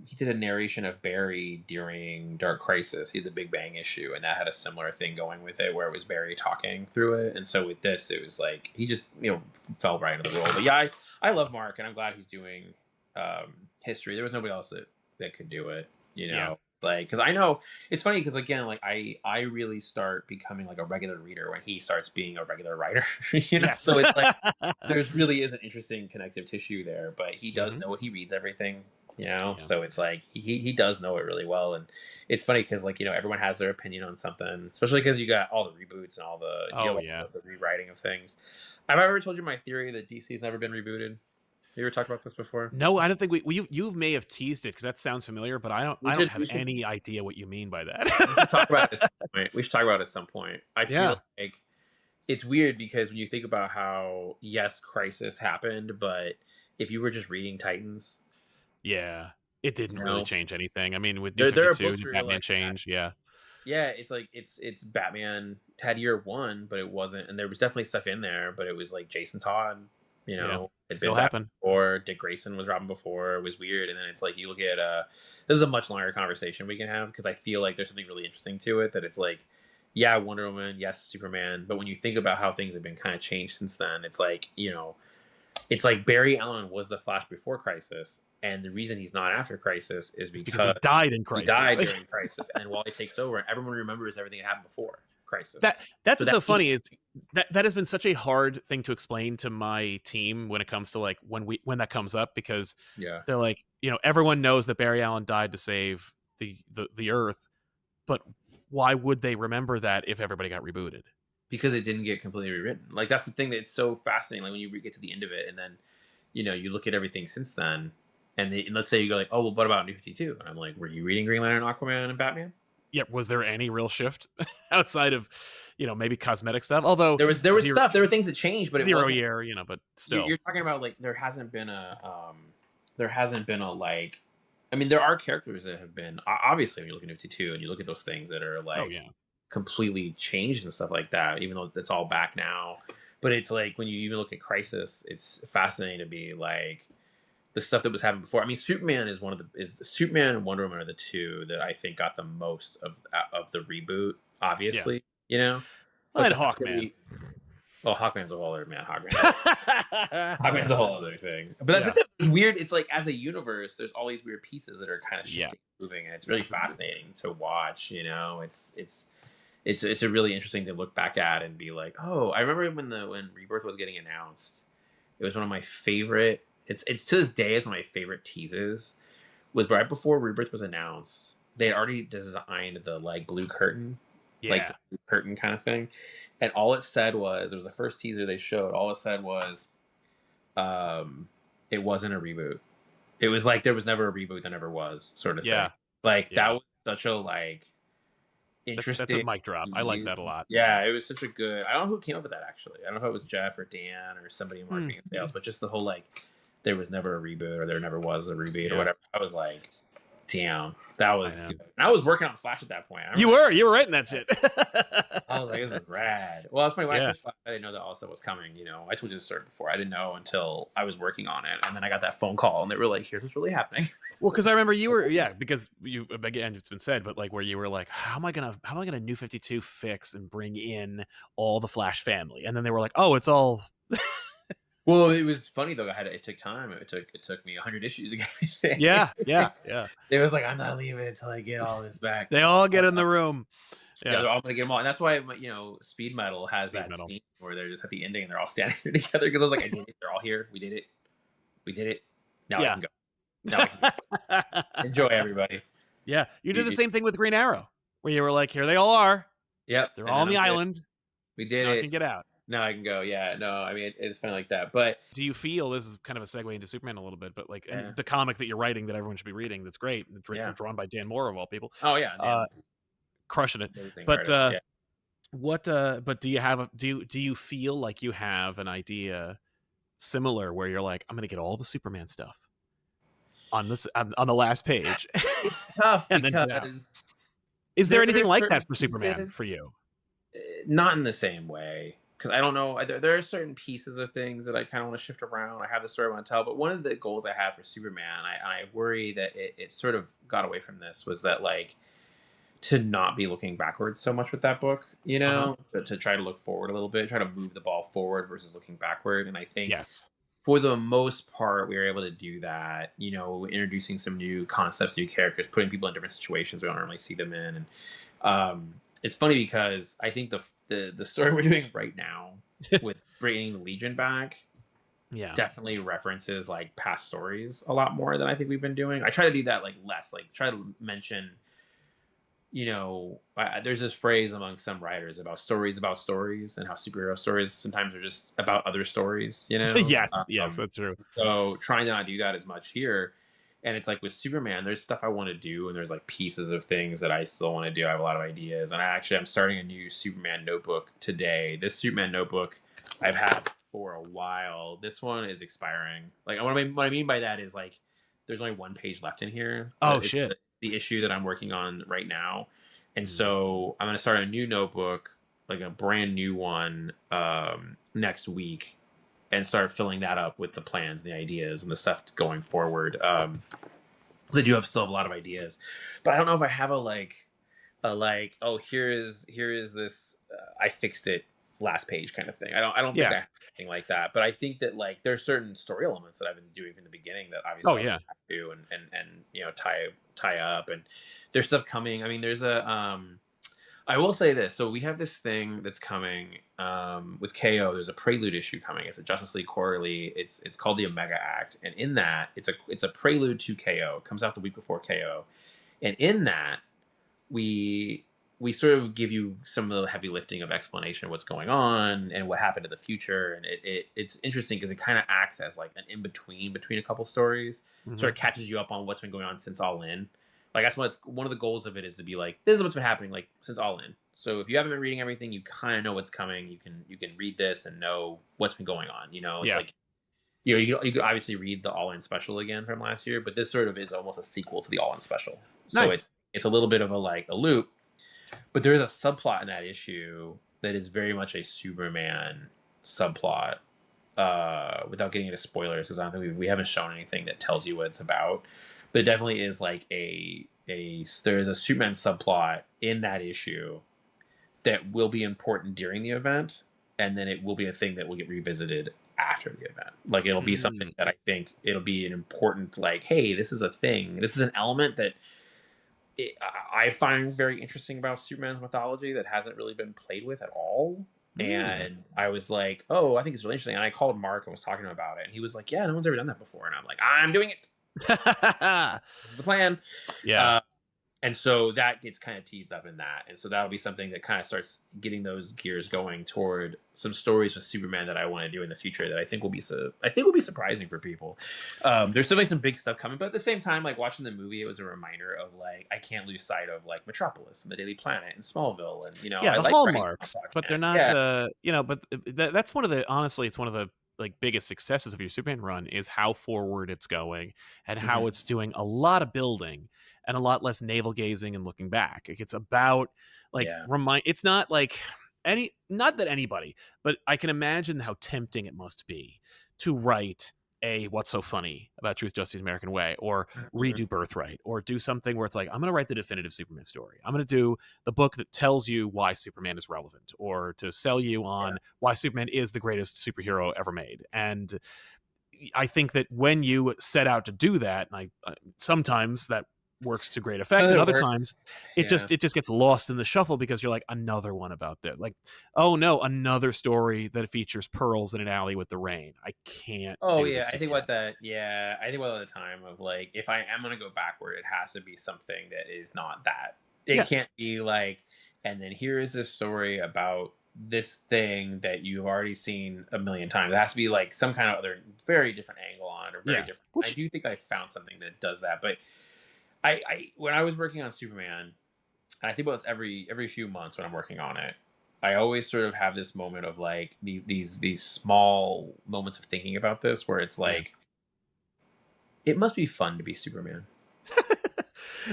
Speaker 2: he did a narration of Barry during Dark Crisis. He had the Big Bang issue, and that had a similar thing going with it, where it was Barry talking through it. And so with this, it was like he just fell right into the role. But yeah, I love Mark, and I'm glad he's doing history. There was nobody else that could do it.
Speaker 1: Yeah.
Speaker 2: Like because I know it's funny because again, like I really start becoming like a regular reader when he starts being a regular writer.
Speaker 1: Yes.
Speaker 2: So it's like there's really is an interesting connective tissue there, but he does
Speaker 1: Mhm.
Speaker 2: know what he reads everything.
Speaker 1: Yeah.
Speaker 2: So it's like he does know it really well, and it's funny because like everyone has their opinion on something, especially because you got all the reboots and all the the rewriting of things. Have I ever told you my theory that DC's never been rebooted? You ever talked about this before?
Speaker 1: No, I don't think you may have teased it because that sounds familiar, but I don't have
Speaker 2: We should
Speaker 1: any idea what you mean by
Speaker 2: talk
Speaker 1: that.
Speaker 2: about this. point. We should talk about it at some point. I feel like it's weird because when you think about how, yes, Crisis happened, but if you were just reading Titans,
Speaker 1: it didn't
Speaker 2: you
Speaker 1: really
Speaker 2: know,
Speaker 1: change anything. I mean, with New
Speaker 2: there are
Speaker 1: 52,
Speaker 2: books
Speaker 1: did
Speaker 2: where you're
Speaker 1: Batman
Speaker 2: like,
Speaker 1: change? Yeah.
Speaker 2: yeah, it's like it's Batman had year one, but it wasn't, and there was definitely stuff in there, but it was like Jason Todd,
Speaker 1: Yeah.
Speaker 2: had
Speaker 1: Still
Speaker 2: been Batman
Speaker 1: happened.
Speaker 2: before, Dick Grayson was Robin before, it was weird, and then it's like you look at this is a much longer conversation we can have because I feel like there's something really interesting to it that it's like, yeah, Wonder Woman, yes, Superman, but when you think about how things have been kind of changed since then, it's like, it's like Barry Allen was the Flash before Crisis, and the reason he's not after Crisis is
Speaker 1: It's because he
Speaker 2: because
Speaker 1: died in
Speaker 2: he
Speaker 1: Crisis.
Speaker 2: died during Crisis, and Wally takes over, and everyone remembers everything that happened before Crisis.
Speaker 1: That's
Speaker 2: So
Speaker 1: so funny is that has been such a hard thing to explain to my team when it comes to like when that comes up, because
Speaker 2: yeah,
Speaker 1: they're like, everyone knows that Barry Allen died to save the Earth, but why would they remember that if everybody got rebooted?
Speaker 2: because it didn't get completely rewritten. Like that's the thing that's so fascinating. Like when you get to the end of it, and then you look at everything since then, and let's say you go like, oh well, what about New 52? And I'm like, were you reading Green Lantern, Aquaman, and Batman?
Speaker 1: Yeah, was there any real shift outside of maybe cosmetic stuff? Although
Speaker 2: there was stuff, there were things that changed, but it
Speaker 1: Zero
Speaker 2: wasn't,
Speaker 1: Year, but still,
Speaker 2: you're talking about like there hasn't been a like, I mean, there are characters that have been obviously when you look at New 52 and you look at those things that are like completely changed and stuff like that, even though it's all back now. But it's like when you even look at Crisis, it's fascinating to be like the stuff that was happening before. I mean, Superman is Superman and Wonder Woman are the two that I think got the most of the reboot. Obviously,
Speaker 1: Well,
Speaker 2: but
Speaker 1: and Hawkman.
Speaker 2: Well, Hawkman's a whole other man. Hawkman's a whole other thing. But that's the thing. It's weird. It's like as a universe, there's all these weird pieces that are kind of shifting, moving, and it's really fascinating to watch. It's a really interesting to look back at and be like, oh, I remember when Rebirth was getting announced. It was one of my favorite. It's to this day is one of my favorite teases. Was right before Rebirth was announced. They had already designed the like blue curtain, like the blue curtain kind of thing, and all it said was, it was the first teaser they showed. All it said was, it wasn't a reboot. It was like there was never a reboot that never was, sort of thing. Like that was such a like interesting.
Speaker 1: That's a mic drop. I like that a lot.
Speaker 2: Yeah, it was such a good. I don't know who came up with that actually. I don't know if it was Jeff or Dan or somebody in marketing and sales, but just the whole like there was never a reboot or there never was a reboot or whatever. I was like, damn, that was good. And I was working on Flash at that point.
Speaker 1: You were writing that shit.
Speaker 2: I was like, this is rad. Well, that's funny. When I first Flash, I didn't know that also was coming. I told you the story before. I didn't know until I was working on it, and then I got that phone call, and they were like, "Here's what's really happening."
Speaker 1: Well, because I remember you were, because you, again, it's been said, but like where you were like, how am I gonna New 52 fix and bring in all the Flash family, and then they were like, oh, it's all.
Speaker 2: Well, it was funny though. It took time. It took me 100 issues to get everything.
Speaker 1: Yeah.
Speaker 2: It was like, I'm not leaving until I get all this back.
Speaker 1: They all get in the room.
Speaker 2: Yeah, they're all gonna get them all, and that's why Speed Metal has scene where they're just at the ending and they're all standing there together because I was like, I did it. They're all here. We did it. Now I can go. Now I can go. Enjoy, everybody.
Speaker 1: Yeah, you did the same thing with Green Arrow, where you were like, here they all are.
Speaker 2: Yep,
Speaker 1: they're all on the island.
Speaker 2: We did
Speaker 1: now
Speaker 2: it.
Speaker 1: I can get out.
Speaker 2: Now I can go. Yeah, no, I mean it's funny like that. But
Speaker 1: do you feel, this is kind of a segue into Superman a little bit, but like the comic that you're writing that everyone should be reading, that's great, drawn by Dan Moore of all people.
Speaker 2: Oh yeah,
Speaker 1: crushing it. But but do you feel like you have an idea similar where you're like, I'm gonna get all the Superman stuff on the last page?
Speaker 2: It's tough and because
Speaker 1: is there anything like that for Superman for you?
Speaker 2: Not in the same way, because I don't know. There are certain pieces of things that I kind of want to shift around. I have the story I want to tell, but one of the goals I have for Superman, I worry that it sort of got away from this, was that like to not be looking backwards so much with that book, but to try to look forward a little bit, try to move the ball forward versus looking backward. And I think for the most part, we were able to do that, introducing some new concepts, new characters, putting people in different situations we don't normally see them in. And it's funny because I think the story we're doing right now with bringing the Legion back definitely references like past stories a lot more than I think we've been doing. I try to do that like less, like try to mention, there's this phrase among some writers about stories and how superhero stories sometimes are just about other stories,
Speaker 1: yes, that's true.
Speaker 2: So trying to not do that as much here. And it's like with Superman, there's stuff I want to do, and there's like pieces of things that I still want to do. I have a lot of ideas, and I'm starting a new Superman notebook today. This Superman notebook I've had for a while. This one is expiring. Like what I mean by that is like there's only one page left in here.
Speaker 1: Oh
Speaker 2: It's
Speaker 1: shit.
Speaker 2: the issue that I'm working on right now, and
Speaker 1: Mm.
Speaker 2: so I'm gonna start a new notebook, like a brand new one, next week, and start filling that up with the plans, the ideas, and the stuff going forward. Because I do still have a lot of ideas, but I don't know if I have a like, oh, here is this, I fixed it last page kind of thing. I don't think
Speaker 1: Yeah.
Speaker 2: I have anything like that, but I think that like there's certain story elements that I've been doing from the beginning that
Speaker 1: Oh
Speaker 2: obviously I'll
Speaker 1: yeah.
Speaker 2: go back to and you know tie up, and there's stuff coming. I mean, there's a I will say this. So we have this thing that's coming with KO. There's a prelude issue coming. It's a Justice League Quarterly. It's called the Omega Act, and in that, it's a prelude to KO. It comes out the week before KO, and in that, we we sort of give you some of the heavy lifting of explanation of what's going on and what happened in the future, and it's interesting because it kind of acts as like an in between a couple stories,
Speaker 1: Mhm.
Speaker 2: sort of catches you up on what's been going on since All In. Like that's what's one of the goals of it is to be like, this is what's been happening like since All In. So if you haven't been reading everything, you kind of know what's coming. You can read this and know what's been going on. You know, it's
Speaker 1: Yeah.
Speaker 2: like you could obviously read the All In special again from last year, but this sort of is almost a sequel to the All In special. So
Speaker 1: Nice.
Speaker 2: it's a little bit of a like a loop, but there is a subplot in that issue that is very much a Superman subplot. Without getting into spoilers, because I don't think we haven't shown anything that tells you what it's about, but it definitely is like there's a Superman subplot in that issue that will be important during the event, and then it will be a thing that will get revisited after the event. Like it'll be something
Speaker 1: Mm.
Speaker 2: that I think it'll be an important like, hey, this is a thing. This is an element that I find very interesting about Superman's mythology that hasn't really been played with at all.
Speaker 1: Mm.
Speaker 2: And I was like, oh, I think it's really interesting. And I called Mark and was talking to him about it. And he was like, yeah, no one's ever done that before. And I'm like, I'm doing it. This is the plan.
Speaker 1: Yeah.
Speaker 2: Uh, and so that gets kind of teased up in that, and so that'll be something that kind of starts getting those gears going toward some stories with Superman that I want to do in the future that I think will be surprising for people. There's definitely some big stuff coming, but at the same time, like watching the movie, it was a reminder of like I can't lose sight of like Metropolis and the Daily Planet and Smallville, and you know
Speaker 1: Yeah,
Speaker 2: I
Speaker 1: the
Speaker 2: like writing
Speaker 1: hallmarks,
Speaker 2: on
Speaker 1: but they're
Speaker 2: Aquaman.
Speaker 1: not
Speaker 2: Yeah,
Speaker 1: but that's one of the honestly, it's one of the like biggest successes of your Superman run is how forward it's going and how
Speaker 2: hmm
Speaker 1: it's doing a lot of building and a lot less navel gazing and looking back. Like it's about like
Speaker 2: yeah.
Speaker 1: it's not like not that anybody, but I can imagine how tempting it must be to write a What's So Funny About Truth, Justice, American Way, or
Speaker 2: Mhm.
Speaker 1: redo Birthright, or do something where it's like, I'm going to write the definitive Superman story. I'm going to do the book that tells you why Superman is relevant, or to sell you
Speaker 2: Yeah.
Speaker 1: on why Superman is the greatest superhero ever made. And I think that when you set out to do that, and sometimes that works to great effect,
Speaker 2: Sometimes
Speaker 1: and
Speaker 2: it
Speaker 1: other
Speaker 2: works.
Speaker 1: times
Speaker 2: Yeah.
Speaker 1: it just gets lost in the shuffle because you're like, another one about this, like, oh no, another story that features pearls in an alley with the rain. I can't
Speaker 2: Oh
Speaker 1: do
Speaker 2: yeah,
Speaker 1: this
Speaker 2: I think
Speaker 1: again.
Speaker 2: about that. Yeah, I think about the time of like, if I am gonna go backward, it has to be something that is not that. It
Speaker 1: Yeah,
Speaker 2: can't be like, and then here is this story about this thing that you've already seen a million times. It has to be like some kind of other very different angle on it, or very
Speaker 1: yeah.
Speaker 2: different. I
Speaker 1: Which
Speaker 2: do think I found something that does that, but I when I was working on Superman, and I think about this every few months when I'm working on it, I always sort of have this moment of like these small moments of thinking about this where it's
Speaker 1: yeah.
Speaker 2: like it must be fun to be Superman.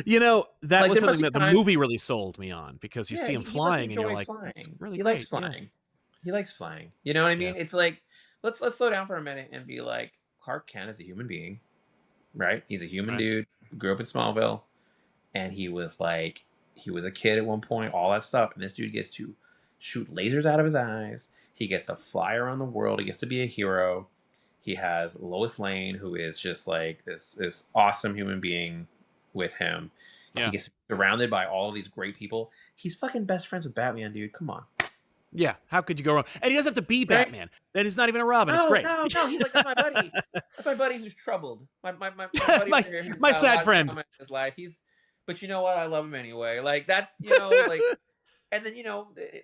Speaker 1: That
Speaker 2: Like
Speaker 1: was
Speaker 2: there must
Speaker 1: something
Speaker 2: be
Speaker 1: that the
Speaker 2: times.
Speaker 1: movie really sold me on because you
Speaker 2: Yeah,
Speaker 1: see him
Speaker 2: he must
Speaker 1: flying and you're
Speaker 2: enjoy
Speaker 1: like, that's
Speaker 2: flying.
Speaker 1: really
Speaker 2: He likes
Speaker 1: great. Yeah.
Speaker 2: flying. He likes flying. You know what I
Speaker 1: Yeah.
Speaker 2: mean? It's like let's slow down for a minute and be like Clark Kent is a human being, right? He's a human
Speaker 1: Right.
Speaker 2: dude who grew up in Smallville, and he was a kid at one point, all that stuff, and this dude gets to shoot lasers out of his eyes. He gets to fly around the world. He gets to be a hero. He has Lois Lane, who is just like this awesome human being with him. He
Speaker 1: Yeah.
Speaker 2: gets surrounded by all of these great people. He's fucking best friends with Batman, dude. Come on,
Speaker 1: Yeah. How could you go wrong? And he doesn't have to be
Speaker 2: right?
Speaker 1: Batman. Then he's not even a Robin. It's
Speaker 2: No,
Speaker 1: great.
Speaker 2: no, no. He's like, that's my buddy. That's my buddy who's troubled. My buddy
Speaker 1: my
Speaker 2: over here who's
Speaker 1: my
Speaker 2: got a
Speaker 1: sad
Speaker 2: lot of
Speaker 1: friend.
Speaker 2: trauma in his life. But you know what? I love him anyway. Like that's like And then,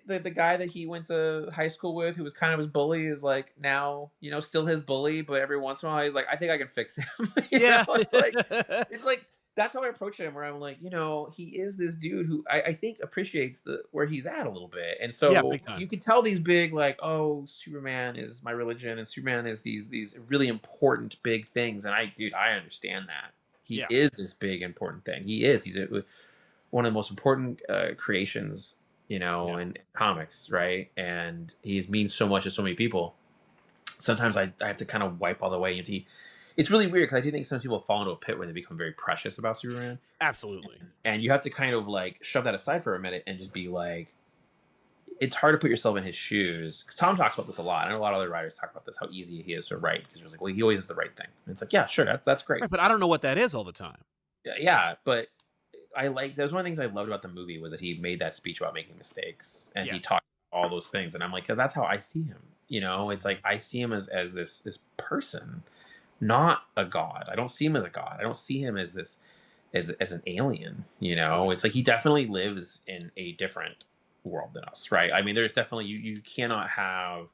Speaker 2: the guy that he went to high school with, who was kind of his bully, is like now, still his bully, but every once in a while he's like, I think I can fix him.
Speaker 1: Yeah.
Speaker 2: It's like that's how I approach him, where I'm like, he is this dude who I think appreciates the where he's at a little bit. And
Speaker 1: Yeah,
Speaker 2: so
Speaker 1: big time.
Speaker 2: you could tell these big, like, oh, Superman is my religion, and Superman is these really important big things. And I understand that. He
Speaker 1: Yeah.
Speaker 2: is this big important thing. He's one of the most important creations,
Speaker 1: Yeah.
Speaker 2: in comics, right? And he means so much to so many people. Sometimes I have to kind of wipe all the way into. It's really weird because I do think some people fall into a pit where they become very precious about Superman,
Speaker 1: Absolutely.
Speaker 2: and you have to kind of like shove that aside for a minute and just be like, it's hard to put yourself in his shoes. Because Tom talks about this a lot, and a lot of other writers talk about this, how easy he is to write, because he was like, well, he always does the right thing. And it's like, yeah, sure, that's great.
Speaker 1: Right, but I don't know what that is all the time.
Speaker 2: Yeah, but that was one of the things I loved about the movie, was that he made that speech about making mistakes, and he
Speaker 1: Yes.
Speaker 2: talked all those things, and I'm like, because that's how I see him. It's like I see him as this person, not a god. I don't see him as a god. I don't see him as this as an alien. It's like he definitely lives in a different world than us, right? I mean, there's definitely you cannot have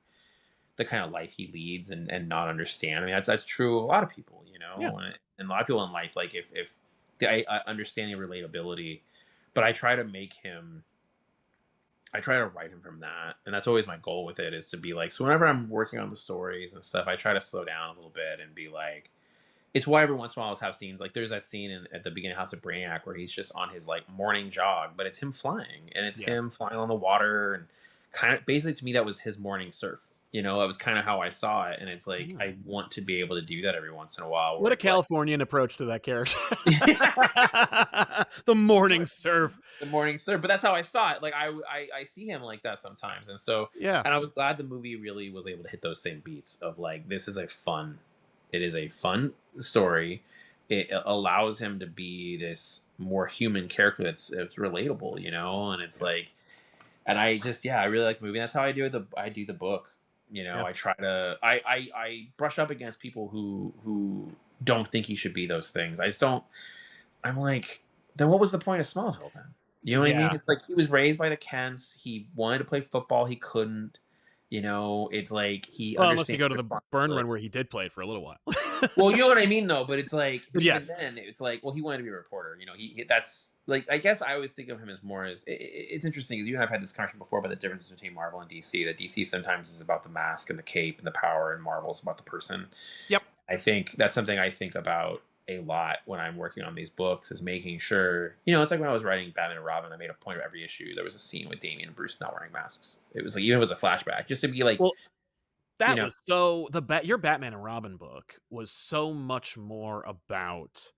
Speaker 2: the kind of life he leads and not understand. I mean, that's true of a lot of people,
Speaker 1: Yeah.
Speaker 2: and a lot of people in life, like if I understand the relatability, but I try to write him from that, and that's always my goal with it, is to be like, so whenever I'm working on the stories and stuff, I try to slow down a little bit and be like, it's why every once in a while I'll have scenes like there's that scene at the beginning of House of Brainiac where he's just on his like morning jog, but it's him flying, and it's
Speaker 1: Yeah.
Speaker 2: him flying on the water, and kind of basically to me that was his morning surf. That was kind of how I saw it, and it's like I want to be able to do that every once in a while.
Speaker 1: What a
Speaker 2: It's like,
Speaker 1: Californian approach to that character. The morning surf.
Speaker 2: the morning surf, but that's how I saw it. Like I see him like that sometimes, and so
Speaker 1: Yeah.
Speaker 2: and I was glad the movie really was able to hit those same beats of like, it is a fun story. It allows him to be this more human character it's relatable, and it's like, and I really like the movie. That's how I do the book.
Speaker 1: Yeah.
Speaker 2: I try to I brush up against people who don't think he should be those things. I just don't. I'm like, then what was the point of Smallville then? You know what I mean?
Speaker 1: Yeah.
Speaker 2: It's like he was raised by the Kents. He wanted to play football. He couldn't. It's like he
Speaker 1: Well, unless you
Speaker 2: understands
Speaker 1: go to the Burn
Speaker 2: responsibility.
Speaker 1: Run where he did play it for a little while.
Speaker 2: Well, you know what I mean, though. But it's like, but even
Speaker 1: Yes.
Speaker 2: then, it's like, well, he wanted to be a reporter. That's like, I guess I always think of him as more as it's interesting, because you and I've had this conversation before about the difference between Marvel and DC. That DC sometimes is about the mask and the cape and the power, and Marvel's about the person.
Speaker 1: Yep.
Speaker 2: I think that's something I think about a lot when I'm working on these books, is making sure, it's like when I was writing Batman and Robin, I made a point of every issue there was a scene with Damian and Bruce not wearing masks. It was like, even if it was a flashback, just to be like,
Speaker 1: Well,
Speaker 2: you
Speaker 1: that
Speaker 2: know,
Speaker 1: was so your Batman and Robin book was so much more about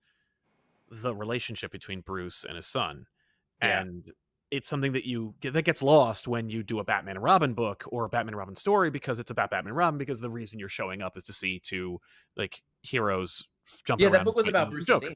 Speaker 1: the relationship between Bruce and his son.
Speaker 2: yeah,
Speaker 1: And it's something that gets lost when you do a Batman and Robin book or a Batman and Robin story, because it's about Batman and Robin, because the reason you're showing up is to see two like heroes jumping
Speaker 2: yeah, that
Speaker 1: around
Speaker 2: book
Speaker 1: and
Speaker 2: was
Speaker 1: fighting
Speaker 2: about
Speaker 1: the
Speaker 2: Bruce and
Speaker 1: Joker.
Speaker 2: Damian.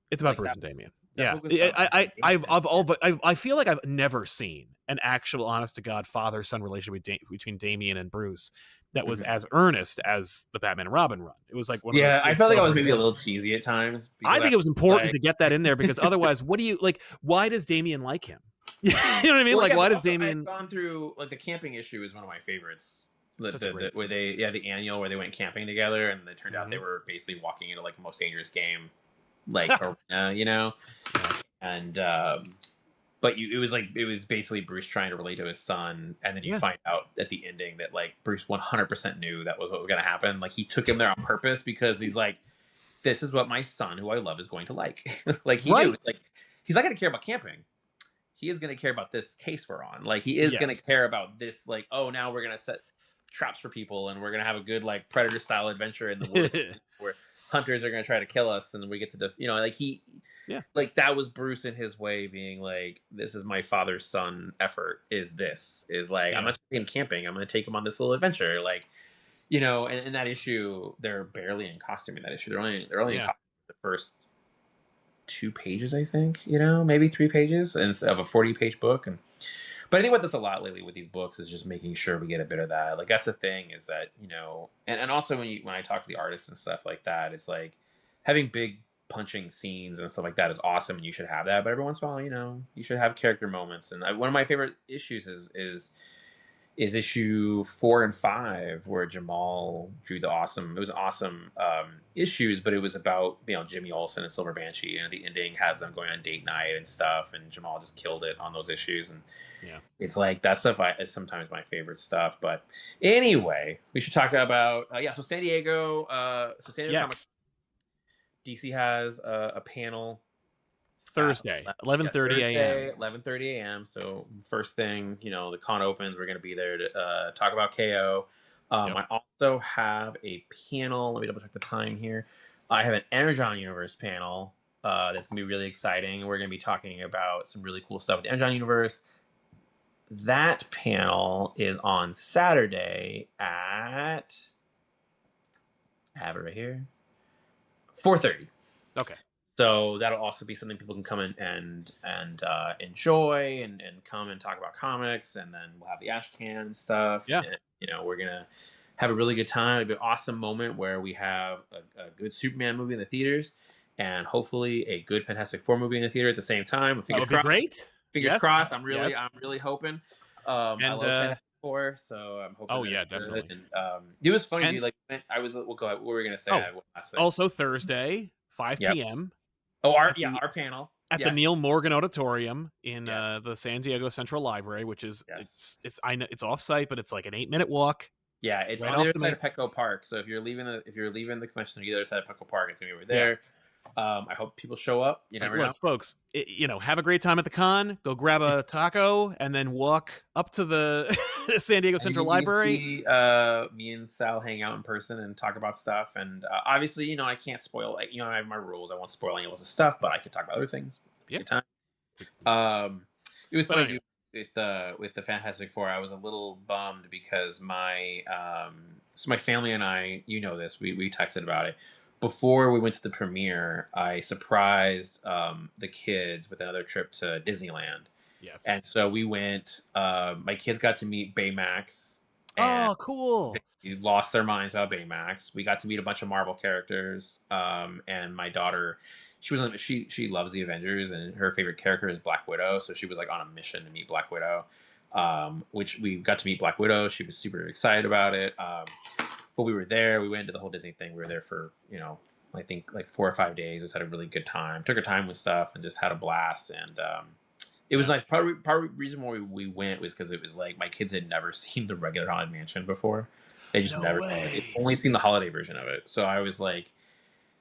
Speaker 1: It's about
Speaker 2: Like
Speaker 1: Bruce and Damian.
Speaker 2: that
Speaker 1: Yeah,
Speaker 2: book was about Bruce and
Speaker 1: I feel like I've never seen an actual honest to God father son relationship between Damian and Bruce that was
Speaker 2: Mhm.
Speaker 1: as earnest as the Batman and Robin run. It was like one of those
Speaker 2: Yeah, I
Speaker 1: big
Speaker 2: felt like I was maybe a
Speaker 1: celebratory.
Speaker 2: little cheesy at times.
Speaker 1: I
Speaker 2: Because
Speaker 1: think
Speaker 2: I
Speaker 1: it was important
Speaker 2: like,
Speaker 1: to get that in there, because otherwise, what do you like? Why does Damian like him? You know what I mean?
Speaker 2: well,
Speaker 1: Like,
Speaker 2: yeah,
Speaker 1: why
Speaker 2: but
Speaker 1: does
Speaker 2: also I've
Speaker 1: Damian?
Speaker 2: gone through, like, the camping issue is one of my favorites.
Speaker 1: Such a great.
Speaker 2: Where the annual where they went camping together, and it turned out they
Speaker 1: Mhm.
Speaker 2: were basically walking into like the most dangerous game, like arena, and but it was basically Bruce trying to relate to his son, and then you
Speaker 1: Yeah.
Speaker 2: find out at the ending that like Bruce 100% knew that was what was going to happen. Like, he took him there on purpose, because he's like, this is what my son, who I love, is going to like. Like, he knew.
Speaker 1: Right.
Speaker 2: It's like, he's not going to care about camping. He is going to care about this case we're on. Like, he is going
Speaker 1: Yes.
Speaker 2: to care about this. Like, oh, now we're going to set traps for people, and we're going to have a good like Predator style adventure in the woods where hunters are going to try to kill us, and we get to like
Speaker 1: Yeah.
Speaker 2: like that was Bruce in his way, being like, this is my father's son effort, is like, I'm
Speaker 1: Yeah.
Speaker 2: not taking him camping, I'm going to take him on this little adventure, like, and in that issue they're barely in costume. In that issue they're only in
Speaker 1: Yeah.
Speaker 2: costume the first 2 pages, I think, maybe 3 pages, and of a 40-page book. And but I think what does a lot lately with these books is just making sure we get a bit of that. Like, that's the thing, is that, and also when I talk to the artists and stuff like that, it's like having big punching scenes and stuff like that is awesome, and you should have that. But every once in a while, you should have character moments. And one of my favorite issues is issue 4 and 5, where Jamal drew the awesome. It was awesome issues, but it was about Jimmy Olsen and Silver Banshee, and the ending has them going on date night and stuff, and Jamal just killed it on those issues. And
Speaker 1: Yeah.
Speaker 2: it's like that stuff is sometimes my favorite stuff. But anyway, we should talk about So San Diego. San Diego Comic.
Speaker 1: Yes.
Speaker 2: DC has a panel
Speaker 1: Thursday, 11:30 a.m.
Speaker 2: 11:30 a.m. So first thing, the con opens, we're going to be there to talk about KO. I also have a panel. Let me double check the time here. I have an Energon Universe panel that's going to be really exciting. We're going to be talking about some really cool stuff with the Energon Universe. That panel is on Saturday at, I have it right here, 4:30.
Speaker 1: Okay.
Speaker 2: So that'll also be something people can come in and enjoy and come and talk about comics, and then we'll have the ash can and stuff.
Speaker 1: Yeah.
Speaker 2: And, we're gonna have a really good time. It'll be an awesome moment where we have a good Superman movie in the theaters, and hopefully a good Fantastic Four movie in the theater at the same time.
Speaker 1: That would be great.
Speaker 2: Fingers crossed. I'm really hoping. I love Fantastic Four, so I'm hoping.
Speaker 1: Oh yeah, definitely.
Speaker 2: And it was funny, dude. Like we'll go ahead. What were we gonna say?
Speaker 1: Also Thursday, 5 p.m.
Speaker 2: Oh, our panel
Speaker 1: at the Neil Morgan Auditorium in the San Diego Central Library, which is I know it's off site, but it's like an 8-minute walk.
Speaker 2: Yeah, it's right on the other side of Petco Park. So if you're leaving the convention center, the other side of Petco Park, it's gonna be over there. Yeah. I hope people show up. You never know,
Speaker 1: folks. Have a great time at the con. Go grab a taco and then walk up to the San Diego Central Library.
Speaker 2: See, me and Sal hang out in person and talk about stuff. And obviously, I can't spoil. I have my rules. I won't spoil any of the stuff, but I can talk about other things.
Speaker 1: Yeah.
Speaker 2: Good time. It was funny with the Fantastic Four. I was a little bummed because my family and I, this, we texted about it. Before we went to the premiere, I surprised the kids with another trip to Disneyland.
Speaker 1: Yes.
Speaker 2: And so we went. My kids got to meet Baymax.
Speaker 1: Oh, cool!
Speaker 2: They lost their minds about Baymax. We got to meet a bunch of Marvel characters. And my daughter, she loves the Avengers, and her favorite character is Black Widow. So she was like on a mission to meet Black Widow. Which we got to meet Black Widow. She was super excited about it. But we were there. We went to the whole Disney thing. We were there for, I think like 4 or 5 days. We just had a really good time. Took our time with stuff and just had a blast. And it was like part of the reason why we went was because it was like my kids had never seen the regular Haunted Mansion before. They just they'd only seen the holiday version of it. So I was like,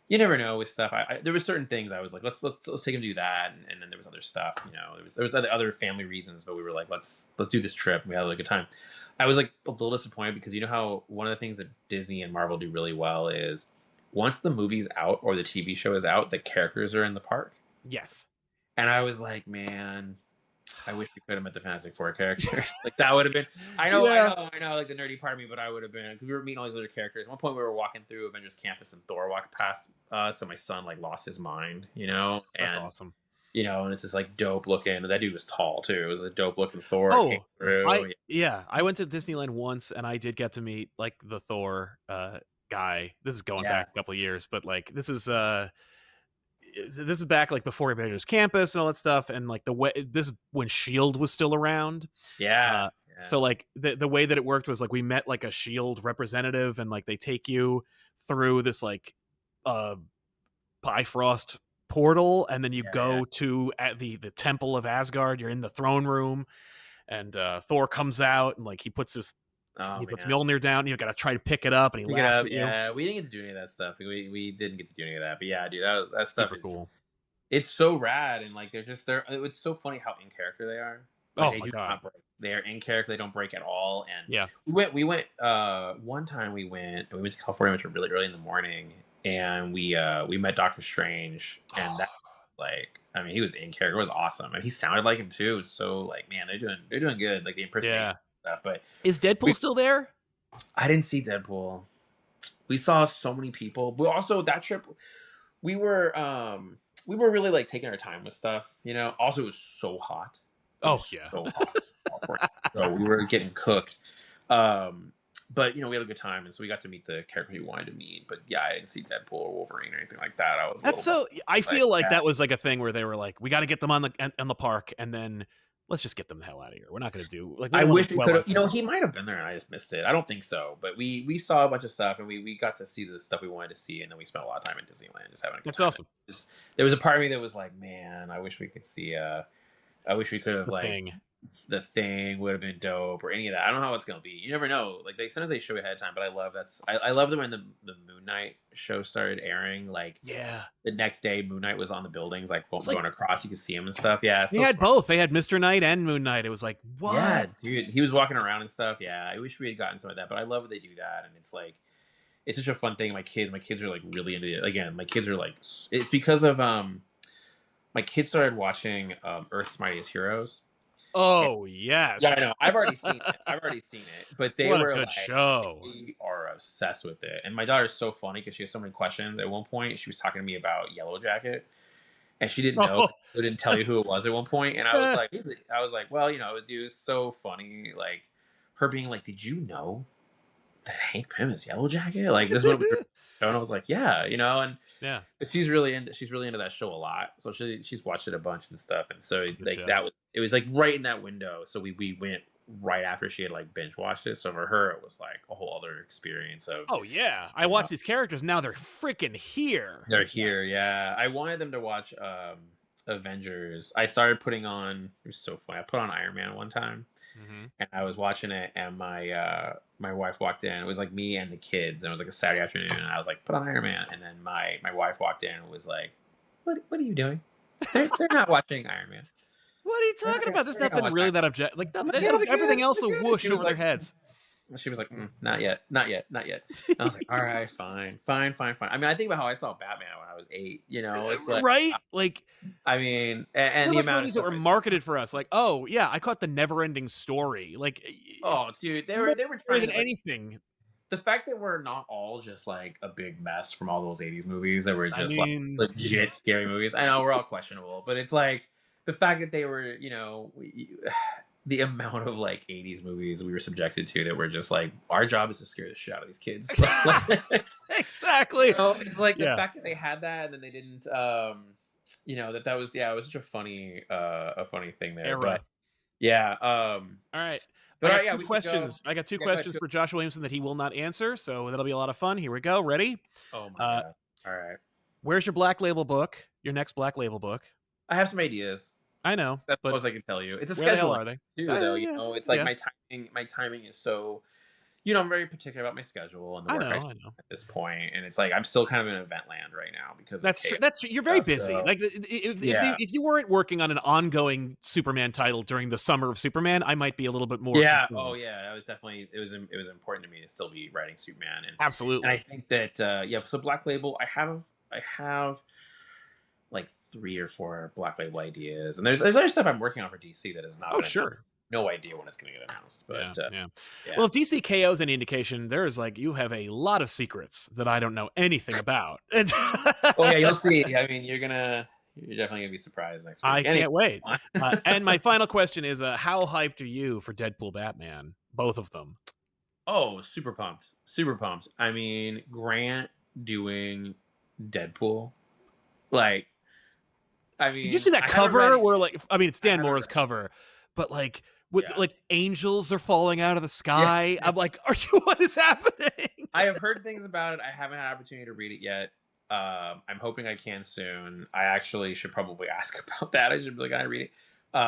Speaker 2: you never know with stuff. There were certain things I was like, let's take them to do that. And then there was other stuff. There was other family reasons, but we were like, let's do this trip. And we had a really good time. I was like a little disappointed because how one of the things that Disney and Marvel do really well is once the movie's out or the TV show is out, the characters are in the park.
Speaker 1: Yes.
Speaker 2: And I was like, man, I wish we could have met the Fantastic Four characters. Like that would have been. I know, like the nerdy part of me, but I would have been because we were meeting all these other characters. At one point, we were walking through Avengers Campus, and Thor walked past us, so my son like lost his mind.
Speaker 1: That's awesome.
Speaker 2: And it's just like dope looking. And that dude was tall too. It was a dope looking Thor.
Speaker 1: Oh, I went to Disneyland once, and I did get to meet like the Thor guy. This is going back a couple of years, but like this is back like before Avengers Campus and all that stuff, and like this is when Shield was still around.
Speaker 2: Yeah.
Speaker 1: So like the way that it worked was like we met like a Shield representative, and like they take you through this like Bifrost portal, and then you go to the Temple of Asgard. You're in the throne room, and Thor comes out, and like he puts Mjolnir down. You got to try to pick it up, and he laughs at you.
Speaker 2: Yeah, we didn't get to do any of that stuff. We didn't get to do any of that. But yeah, dude, that stuff is
Speaker 1: cool.
Speaker 2: It's so rad, and like they're. It's so funny how in character they are. Like,
Speaker 1: my god,
Speaker 2: they are in character. They don't break at all. And
Speaker 1: yeah,
Speaker 2: we went. One time we went to California, which was really early in the morning. And we met Doctor Strange, and that like he was in character. It was awesome, and he sounded like him too. It was so like, man, they're doing good, like the impersonation stuff. But
Speaker 1: is Deadpool still there?
Speaker 2: I didn't see Deadpool. We saw so many people, but also that trip, we were really like taking our time with stuff. Also it was so hot.
Speaker 1: So hot.
Speaker 2: So we were getting cooked. but we had a good time, and so we got to meet the character we wanted to meet. But yeah, I didn't see Deadpool or Wolverine or anything like that. I was a
Speaker 1: That's
Speaker 2: little bummed.
Speaker 1: so. I
Speaker 2: Like,
Speaker 1: feel like
Speaker 2: yeah,
Speaker 1: that was like a thing where they were like, we got to get them on the park, and then let's just get them the hell out of here. We're not going to do like we
Speaker 2: I
Speaker 1: don't want
Speaker 2: wish
Speaker 1: to
Speaker 2: we
Speaker 1: dwell
Speaker 2: could
Speaker 1: on
Speaker 2: have. He might have been there, and I just missed it. I don't think so, but we saw a bunch of stuff, and we got to see the stuff we wanted to see, and then we spent a lot of time in Disneyland just having a good
Speaker 1: That's
Speaker 2: time.
Speaker 1: awesome.
Speaker 2: There was a part of me that was like, man, I wish we could see. I wish we could have
Speaker 1: The
Speaker 2: like
Speaker 1: thing.
Speaker 2: the thing would have been dope or any of that. I don't know how it's gonna be. You never know. Like sometimes they show you ahead of time, but I love I love that when the Moon Knight show started airing, like
Speaker 1: Yeah.
Speaker 2: the next day Moon Knight was on the buildings, like
Speaker 1: It's
Speaker 2: going
Speaker 1: like
Speaker 2: across, you could see him and stuff. Yeah, it's
Speaker 1: they
Speaker 2: so
Speaker 1: had
Speaker 2: smart.
Speaker 1: both. They had Mr. Knight and Moon Knight. It was like, what?
Speaker 2: Yeah, dude, he was walking around and stuff. Yeah, I wish we had gotten some of that, but I love that they do that, and it's like it's such a fun thing. My kids are like really into it. Again, my kids are like it's because of my kids started watching Earth's Mightiest Heroes.
Speaker 1: Oh, yes.
Speaker 2: Yeah, I know. I've already seen it. But they
Speaker 1: What a
Speaker 2: were
Speaker 1: good
Speaker 2: like,
Speaker 1: show.
Speaker 2: they are obsessed with it. And my daughter's so funny because she has so many questions. At one point, she was talking to me about Yellow Jacket, and she didn't know.
Speaker 1: Oh.
Speaker 2: They didn't tell you who it was at one point, and I was like, well, dude, it's so funny. Like her being like, did you know that Hank Pym is Yellow Jacket? Like this is what we were. And I was like, yeah, and
Speaker 1: Yeah.
Speaker 2: she's really into that show a lot. So she's watched it a bunch and stuff. And so
Speaker 1: Good
Speaker 2: like
Speaker 1: show.
Speaker 2: it was like right in that window. So we went right after she had like binge watched it. So for her it was like a whole other experience of
Speaker 1: Oh, yeah. I watched these characters. Now they're freaking here.
Speaker 2: they're here. Yeah. I wanted them to watch Avengers. I started putting on it was so funny. I put on Iron Man one time.
Speaker 1: Mm-hmm.
Speaker 2: And I was watching it, and my wife walked in. It was like me and the kids, and it was like a Saturday afternoon. And I was like, "Put on Iron Man." And then my wife walked in and was like, "What are you doing? They're not watching Iron Man.
Speaker 1: What are you talking about? There's nothing really that object. Like
Speaker 2: I'm like, yeah,
Speaker 1: everything else will
Speaker 2: good.
Speaker 1: whoosh
Speaker 2: She was
Speaker 1: over their
Speaker 2: like,
Speaker 1: heads.
Speaker 2: she was like, not yet. And I was like, all right, fine. I mean, I think about how I saw Batman when I was 8. It's like,
Speaker 1: Right? Like
Speaker 2: I mean, and
Speaker 1: they're
Speaker 2: the
Speaker 1: like
Speaker 2: amount of
Speaker 1: movies that
Speaker 2: stuff
Speaker 1: were marketed for us. Like, oh yeah, I caught the never-ending story. Like,
Speaker 2: oh,
Speaker 1: it's
Speaker 2: dude, they
Speaker 1: more
Speaker 2: were trying
Speaker 1: than
Speaker 2: to like,
Speaker 1: anything.
Speaker 2: the fact that we're not all just like a big mess from all those 80s movies that were
Speaker 1: I
Speaker 2: just
Speaker 1: mean,
Speaker 2: like legit scary movies. I know we're all questionable, but it's like the fact that they were, the amount of like 80s movies we were subjected to that were just like our job is to scare the shit out of these kids.
Speaker 1: exactly.
Speaker 2: It's like the
Speaker 1: Yeah.
Speaker 2: fact that they had that and then they didn't that was it was such a funny thing there.
Speaker 1: Era.
Speaker 2: But yeah,
Speaker 1: All right.
Speaker 2: but
Speaker 1: I got
Speaker 2: yeah,
Speaker 1: two
Speaker 2: we should
Speaker 1: questions.
Speaker 2: go.
Speaker 1: I got two
Speaker 2: Yeah, go ahead,
Speaker 1: questions for Josh Williamson that he will not answer, so that'll be a lot of fun. Here we go. Ready?
Speaker 2: Oh my god. All right.
Speaker 1: Where's your Black Label book? Your next Black Label book?
Speaker 2: I have some ideas.
Speaker 1: I know,
Speaker 2: That's
Speaker 1: but
Speaker 2: what I can tell you. It's a
Speaker 1: where the hell
Speaker 2: schedule
Speaker 1: are they?
Speaker 2: too, though.
Speaker 1: Yeah,
Speaker 2: It's like
Speaker 1: yeah.
Speaker 2: my timing is so. I'm very particular about my schedule and the
Speaker 1: I
Speaker 2: work
Speaker 1: know,
Speaker 2: I
Speaker 1: I
Speaker 2: do
Speaker 1: know.
Speaker 2: at this point, and it's like I'm still kind of in event land right now because
Speaker 1: That's
Speaker 2: of
Speaker 1: true.
Speaker 2: chaos
Speaker 1: That's you're very
Speaker 2: stuff,
Speaker 1: busy.
Speaker 2: so-
Speaker 1: Like if
Speaker 2: Yeah.
Speaker 1: if you weren't working on an ongoing Superman title during the summer of Superman, I might be a little bit more.
Speaker 2: Yeah.
Speaker 1: concerned.
Speaker 2: Oh yeah. That was definitely it was important to me to still be writing Superman and
Speaker 1: Absolutely.
Speaker 2: I think that so Black Label I have like 3 or 4 Black Label ideas, and there's other stuff I'm working on for DC that is not.
Speaker 1: Oh sure.
Speaker 2: No idea when it's going to get announced, but
Speaker 1: yeah.
Speaker 2: yeah.
Speaker 1: Well, if DC KO's any indication, there is like you have a lot of secrets that I don't know anything about.
Speaker 2: Oh yeah, you'll see. I mean, you're definitely gonna be surprised next week.
Speaker 1: I can't wait.
Speaker 2: on.
Speaker 1: And my final question is, how hyped are you for Deadpool Batman? Both of them.
Speaker 2: Oh, super pumped. I mean, Grant doing Deadpool, like, I mean,
Speaker 1: Did you see that
Speaker 2: I haven't
Speaker 1: cover
Speaker 2: read-
Speaker 1: where like I mean it's Dan
Speaker 2: haven't
Speaker 1: Mora's
Speaker 2: read-
Speaker 1: cover, but like with
Speaker 2: Yeah.
Speaker 1: like angels are falling out of the sky. I'm like, are you what is happening?
Speaker 2: I have heard things about it. I haven't had an opportunity to read it yet. I'm hoping I can soon. I actually should probably ask about that. I should really gotta read it. But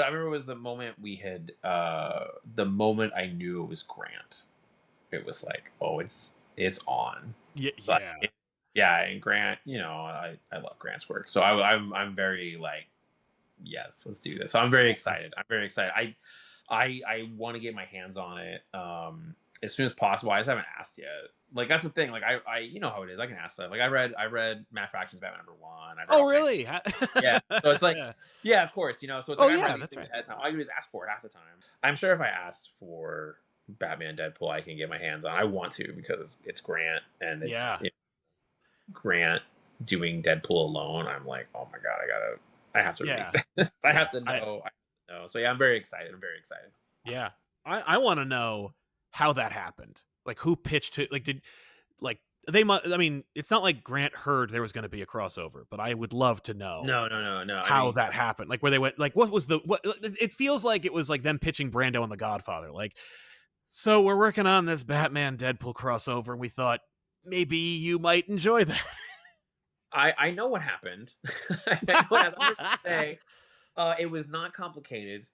Speaker 2: I remember it was the moment the moment I knew it was Grant. It was like, oh, it's on.
Speaker 1: Yeah,
Speaker 2: Like,
Speaker 1: yeah.
Speaker 2: yeah, and Grant, I love Grant's work, so I'm very like, yes, let's do this. So I'm very excited. I want to get my hands on it as soon as possible. I just haven't asked yet. Like that's the thing. Like I you know how it is. I can ask stuff. Like I read Matt Fraction's Batman #1.
Speaker 1: Oh really?
Speaker 2: Yeah. So it's like
Speaker 1: Yeah.
Speaker 2: yeah, of course. So it's like
Speaker 1: Oh,
Speaker 2: I
Speaker 1: yeah,
Speaker 2: read these
Speaker 1: that's
Speaker 2: things
Speaker 1: right.
Speaker 2: ahead of time. I can just ask for it half the time. I'm sure if I asked for Batman Deadpool, I can get my hands on. I want to because it's Grant and it's
Speaker 1: Yeah.
Speaker 2: Grant doing Deadpool alone. I'm like, oh my god, I have to
Speaker 1: Yeah.
Speaker 2: read this. I have to know. So yeah, I'm very excited.
Speaker 1: Yeah. I want to know how that happened. Like who pitched it? Like did like they must. I mean, it's not like Grant heard there was going to be a crossover, but I would love to know
Speaker 2: No. I
Speaker 1: how
Speaker 2: mean,
Speaker 1: that happened. Like where they went. Like what was the what? It feels like it was like them pitching Brando and The Godfather. Like, so we're working on this Batman Deadpool crossover, and we thought maybe you might enjoy that.
Speaker 2: I know what happened. I know what happened. I'm just gonna say, it was not complicated.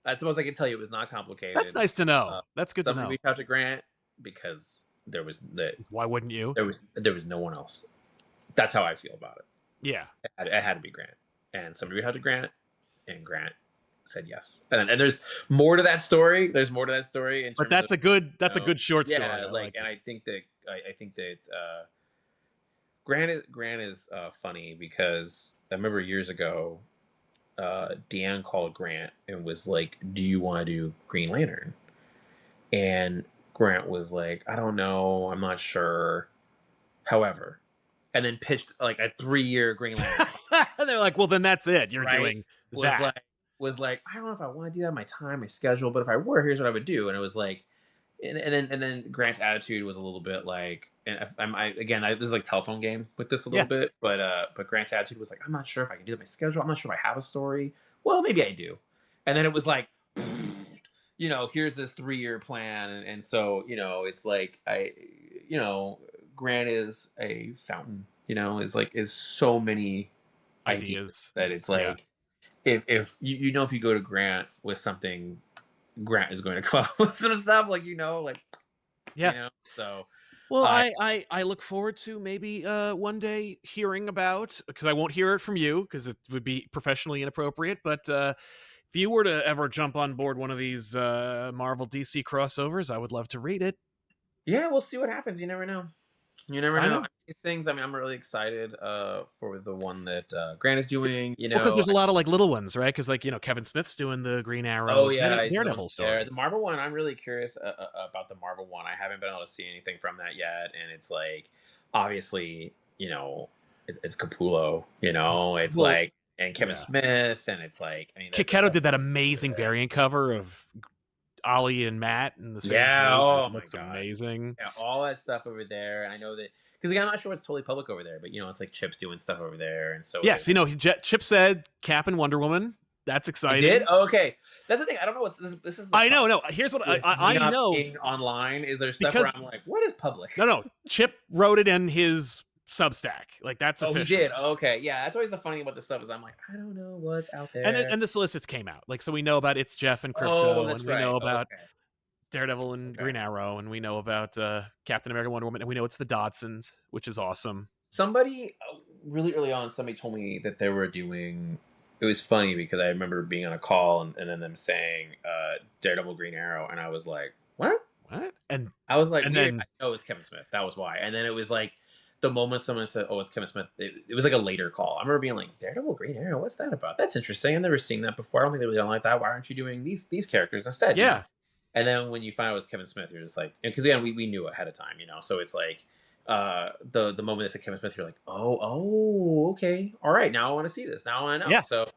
Speaker 2: I suppose I can tell you it was not
Speaker 1: That's
Speaker 2: complicated.
Speaker 1: nice to
Speaker 2: Uh,
Speaker 1: know. That's good to
Speaker 2: Somebody
Speaker 1: know.
Speaker 2: reached out to Grant because
Speaker 1: Why wouldn't you?
Speaker 2: there was no one else. That's how I feel about it.
Speaker 1: Yeah.
Speaker 2: It had to be Grant, and somebody reached out to Grant, and Grant said yes. And there's more to that story. There's more to that story in
Speaker 1: But
Speaker 2: terms of,
Speaker 1: that's a good short story.
Speaker 2: yeah,
Speaker 1: I like
Speaker 2: and
Speaker 1: it.
Speaker 2: I think that Grant is funny because I remember years ago, Dan called Grant and was like, "Do you want to do Green Lantern?" And Grant was like, "I don't know, I'm not sure." However, and then pitched like a 3-year Green Lantern,
Speaker 1: They're like, well, then that's it. You're
Speaker 2: right?
Speaker 1: doing
Speaker 2: Was
Speaker 1: that.
Speaker 2: I don't know if I want to do that, my time, my schedule, but if I were, here's what I would do. And it was like, and then Grant's attitude was a little bit like, and if this is like telephone game with this a little
Speaker 1: Yeah.
Speaker 2: bit, but Grant's attitude was like, I'm not sure if I can do that, my schedule. I'm not sure if I have a story. Well, maybe I do. And then it was like, here's this 3-year plan, and so it's like Grant is a fountain. Is so many ideas
Speaker 1: Ideas.
Speaker 2: that it's
Speaker 1: Yeah.
Speaker 2: like if if you go to Grant with something, Grant is going to come up with some stuff
Speaker 1: Yeah.
Speaker 2: So
Speaker 1: Well,
Speaker 2: uh,
Speaker 1: I look forward to maybe one day hearing about, because I won't hear it from you because it would be professionally inappropriate. But if you were to ever jump on board one of these Marvel DC crossovers, I would love to read it.
Speaker 2: yeah, we'll see what happens. You never know. You never
Speaker 1: I
Speaker 2: know.
Speaker 1: know.
Speaker 2: These things. I mean, I'm really excited for the one that Grant is doing.
Speaker 1: Because there's a lot of like little ones, right? Because like Kevin Smith's doing the Green
Speaker 2: Oh
Speaker 1: Arrow
Speaker 2: yeah, he's doing
Speaker 1: Daredevil
Speaker 2: there.
Speaker 1: story.
Speaker 2: The Marvel one, I'm really curious about the Marvel one. I haven't been able to see anything from that yet, and it's like, obviously, it's Capullo. It's
Speaker 1: Well,
Speaker 2: like, and Kevin
Speaker 1: yeah.
Speaker 2: Smith, and it's like, I mean, the
Speaker 1: Kiketo
Speaker 2: stuff
Speaker 1: did that amazing
Speaker 2: there.
Speaker 1: variant cover of Ollie and Matt in the same
Speaker 2: Yeah.
Speaker 1: page. It
Speaker 2: Oh my
Speaker 1: looks
Speaker 2: god.
Speaker 1: amazing.
Speaker 2: Yeah, all that stuff over there. And I know that because again, I'm not sure what's totally public over there, but it's like Chip's doing stuff over there, and so
Speaker 1: Yes, Chip said Cap and Wonder Woman. That's
Speaker 2: he did.
Speaker 1: exciting.
Speaker 2: Oh, okay, that's the thing. I don't know what's this is the
Speaker 1: I know.
Speaker 2: problem
Speaker 1: No, here's what
Speaker 2: with me
Speaker 1: I
Speaker 2: not
Speaker 1: know,
Speaker 2: being online. Is there stuff where
Speaker 1: because
Speaker 2: I'm like, what is public?
Speaker 1: no, Chip wrote it in his Substack. Like that's
Speaker 2: Oh, he
Speaker 1: official.
Speaker 2: did. Oh, okay, yeah. That's always the funny thing about this stuff is I'm like, I don't know what's out
Speaker 1: And
Speaker 2: there.
Speaker 1: the solicits came out. Like so we know about It's Jeff and
Speaker 2: Oh,
Speaker 1: Crypto,
Speaker 2: that's
Speaker 1: and we
Speaker 2: right.
Speaker 1: know
Speaker 2: Oh,
Speaker 1: about
Speaker 2: okay,
Speaker 1: Daredevil and
Speaker 2: okay.
Speaker 1: Green Arrow, and we know about Captain America, Wonder Woman, and we know it's the Dodsons, which is awesome.
Speaker 2: Somebody really early on, somebody told me that they were doing. It was funny because I remember being on a call and then them saying Daredevil, Green Arrow, and I was like, what?
Speaker 1: What?
Speaker 2: I was like,
Speaker 1: And
Speaker 2: weird.
Speaker 1: then
Speaker 2: I know it was Kevin Smith. That was why. And then it was like the moment someone said, "Oh, it's Kevin Smith," it was like a later call. I remember being like, "Daredevil, Green Arrow, what's that about? That's interesting. I've never seen that before. I don't think they really don't like that. Why aren't you doing these characters instead?"
Speaker 1: yeah,
Speaker 2: And then when you find out it was Kevin Smith, you're just like, because again, we knew ahead of time, So it's like the moment it's a Kevin Smith, you're like, oh, okay, all right. Now I want to see this. Now I want to know.
Speaker 1: yeah,
Speaker 2: So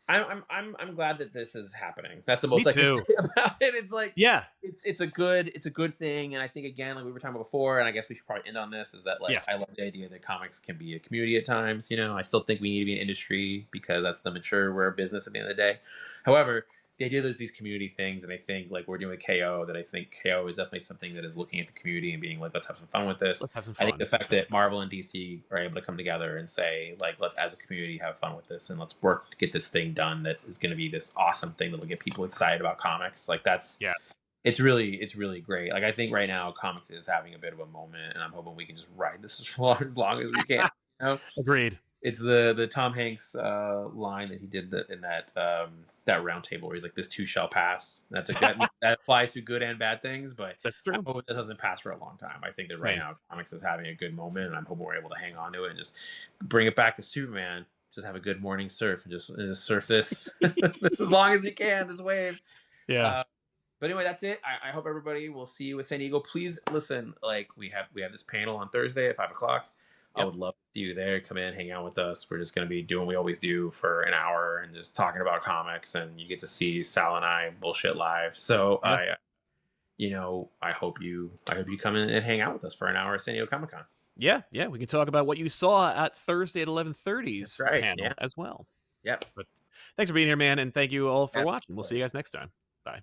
Speaker 2: I'm glad that this is happening. That's the
Speaker 1: me
Speaker 2: most I can
Speaker 1: too.
Speaker 2: say about it. It's like
Speaker 1: Yeah,
Speaker 2: it's a good thing, and I think again, like we were talking about before, and I guess we should probably end on this is that like
Speaker 1: yes,
Speaker 2: I love the idea that comics can be a community at times. I still think we need to be an industry because that's the mature we're a business at the end of the day. However, the idea there's these community things, and I think like we're doing KO, that I think KO is definitely something that is looking at the community and being like, let's have some fun with this.
Speaker 1: let's have some
Speaker 2: I think
Speaker 1: fun.
Speaker 2: the fact that Marvel and DC are able to come together and say, like, let's as a community have fun with this and let's work to get this thing done that is going to be this awesome thing that will get people excited about comics. Like
Speaker 1: Yeah,
Speaker 2: it's really great. Like I think right now comics is having a bit of a moment, and I'm hoping we can just ride this as long as we can.
Speaker 1: agreed.
Speaker 2: It's the Tom Hanks line that he did in that round table where he's like, "This too shall pass." That's that applies to good and bad things, but
Speaker 1: That's
Speaker 2: I
Speaker 1: true.
Speaker 2: hope it doesn't pass for a long time. I think that right
Speaker 1: Same.
Speaker 2: now comics is having a good moment, and I'm hoping we're able to hang on to it and just bring it back to Superman. Just have a good morning surf and just surf this this as long as you can, this wave.
Speaker 1: Yeah.
Speaker 2: Uh, but anyway, that's it. I hope everybody will see you with San Diego. Please listen. Like we have this panel on Thursday at 5:00. I
Speaker 1: Yep.
Speaker 2: would love to see you there. Come in, hang out with us. We're just going to be doing what we always do for an hour and just talking about comics. And you get to see Sal and I bullshit live. So
Speaker 1: Yeah.
Speaker 2: I hope you come in and hang out with us for an hour at San Diego Comic-Con.
Speaker 1: Yeah, we can talk about what you saw at Thursday at
Speaker 2: That's
Speaker 1: 11:30's
Speaker 2: right.
Speaker 1: panel
Speaker 2: Yeah.
Speaker 1: as well.
Speaker 2: Yep.
Speaker 1: But thanks for being here, man, and thank you all for
Speaker 2: Yeah.
Speaker 1: watching. We'll see you guys next time. Bye.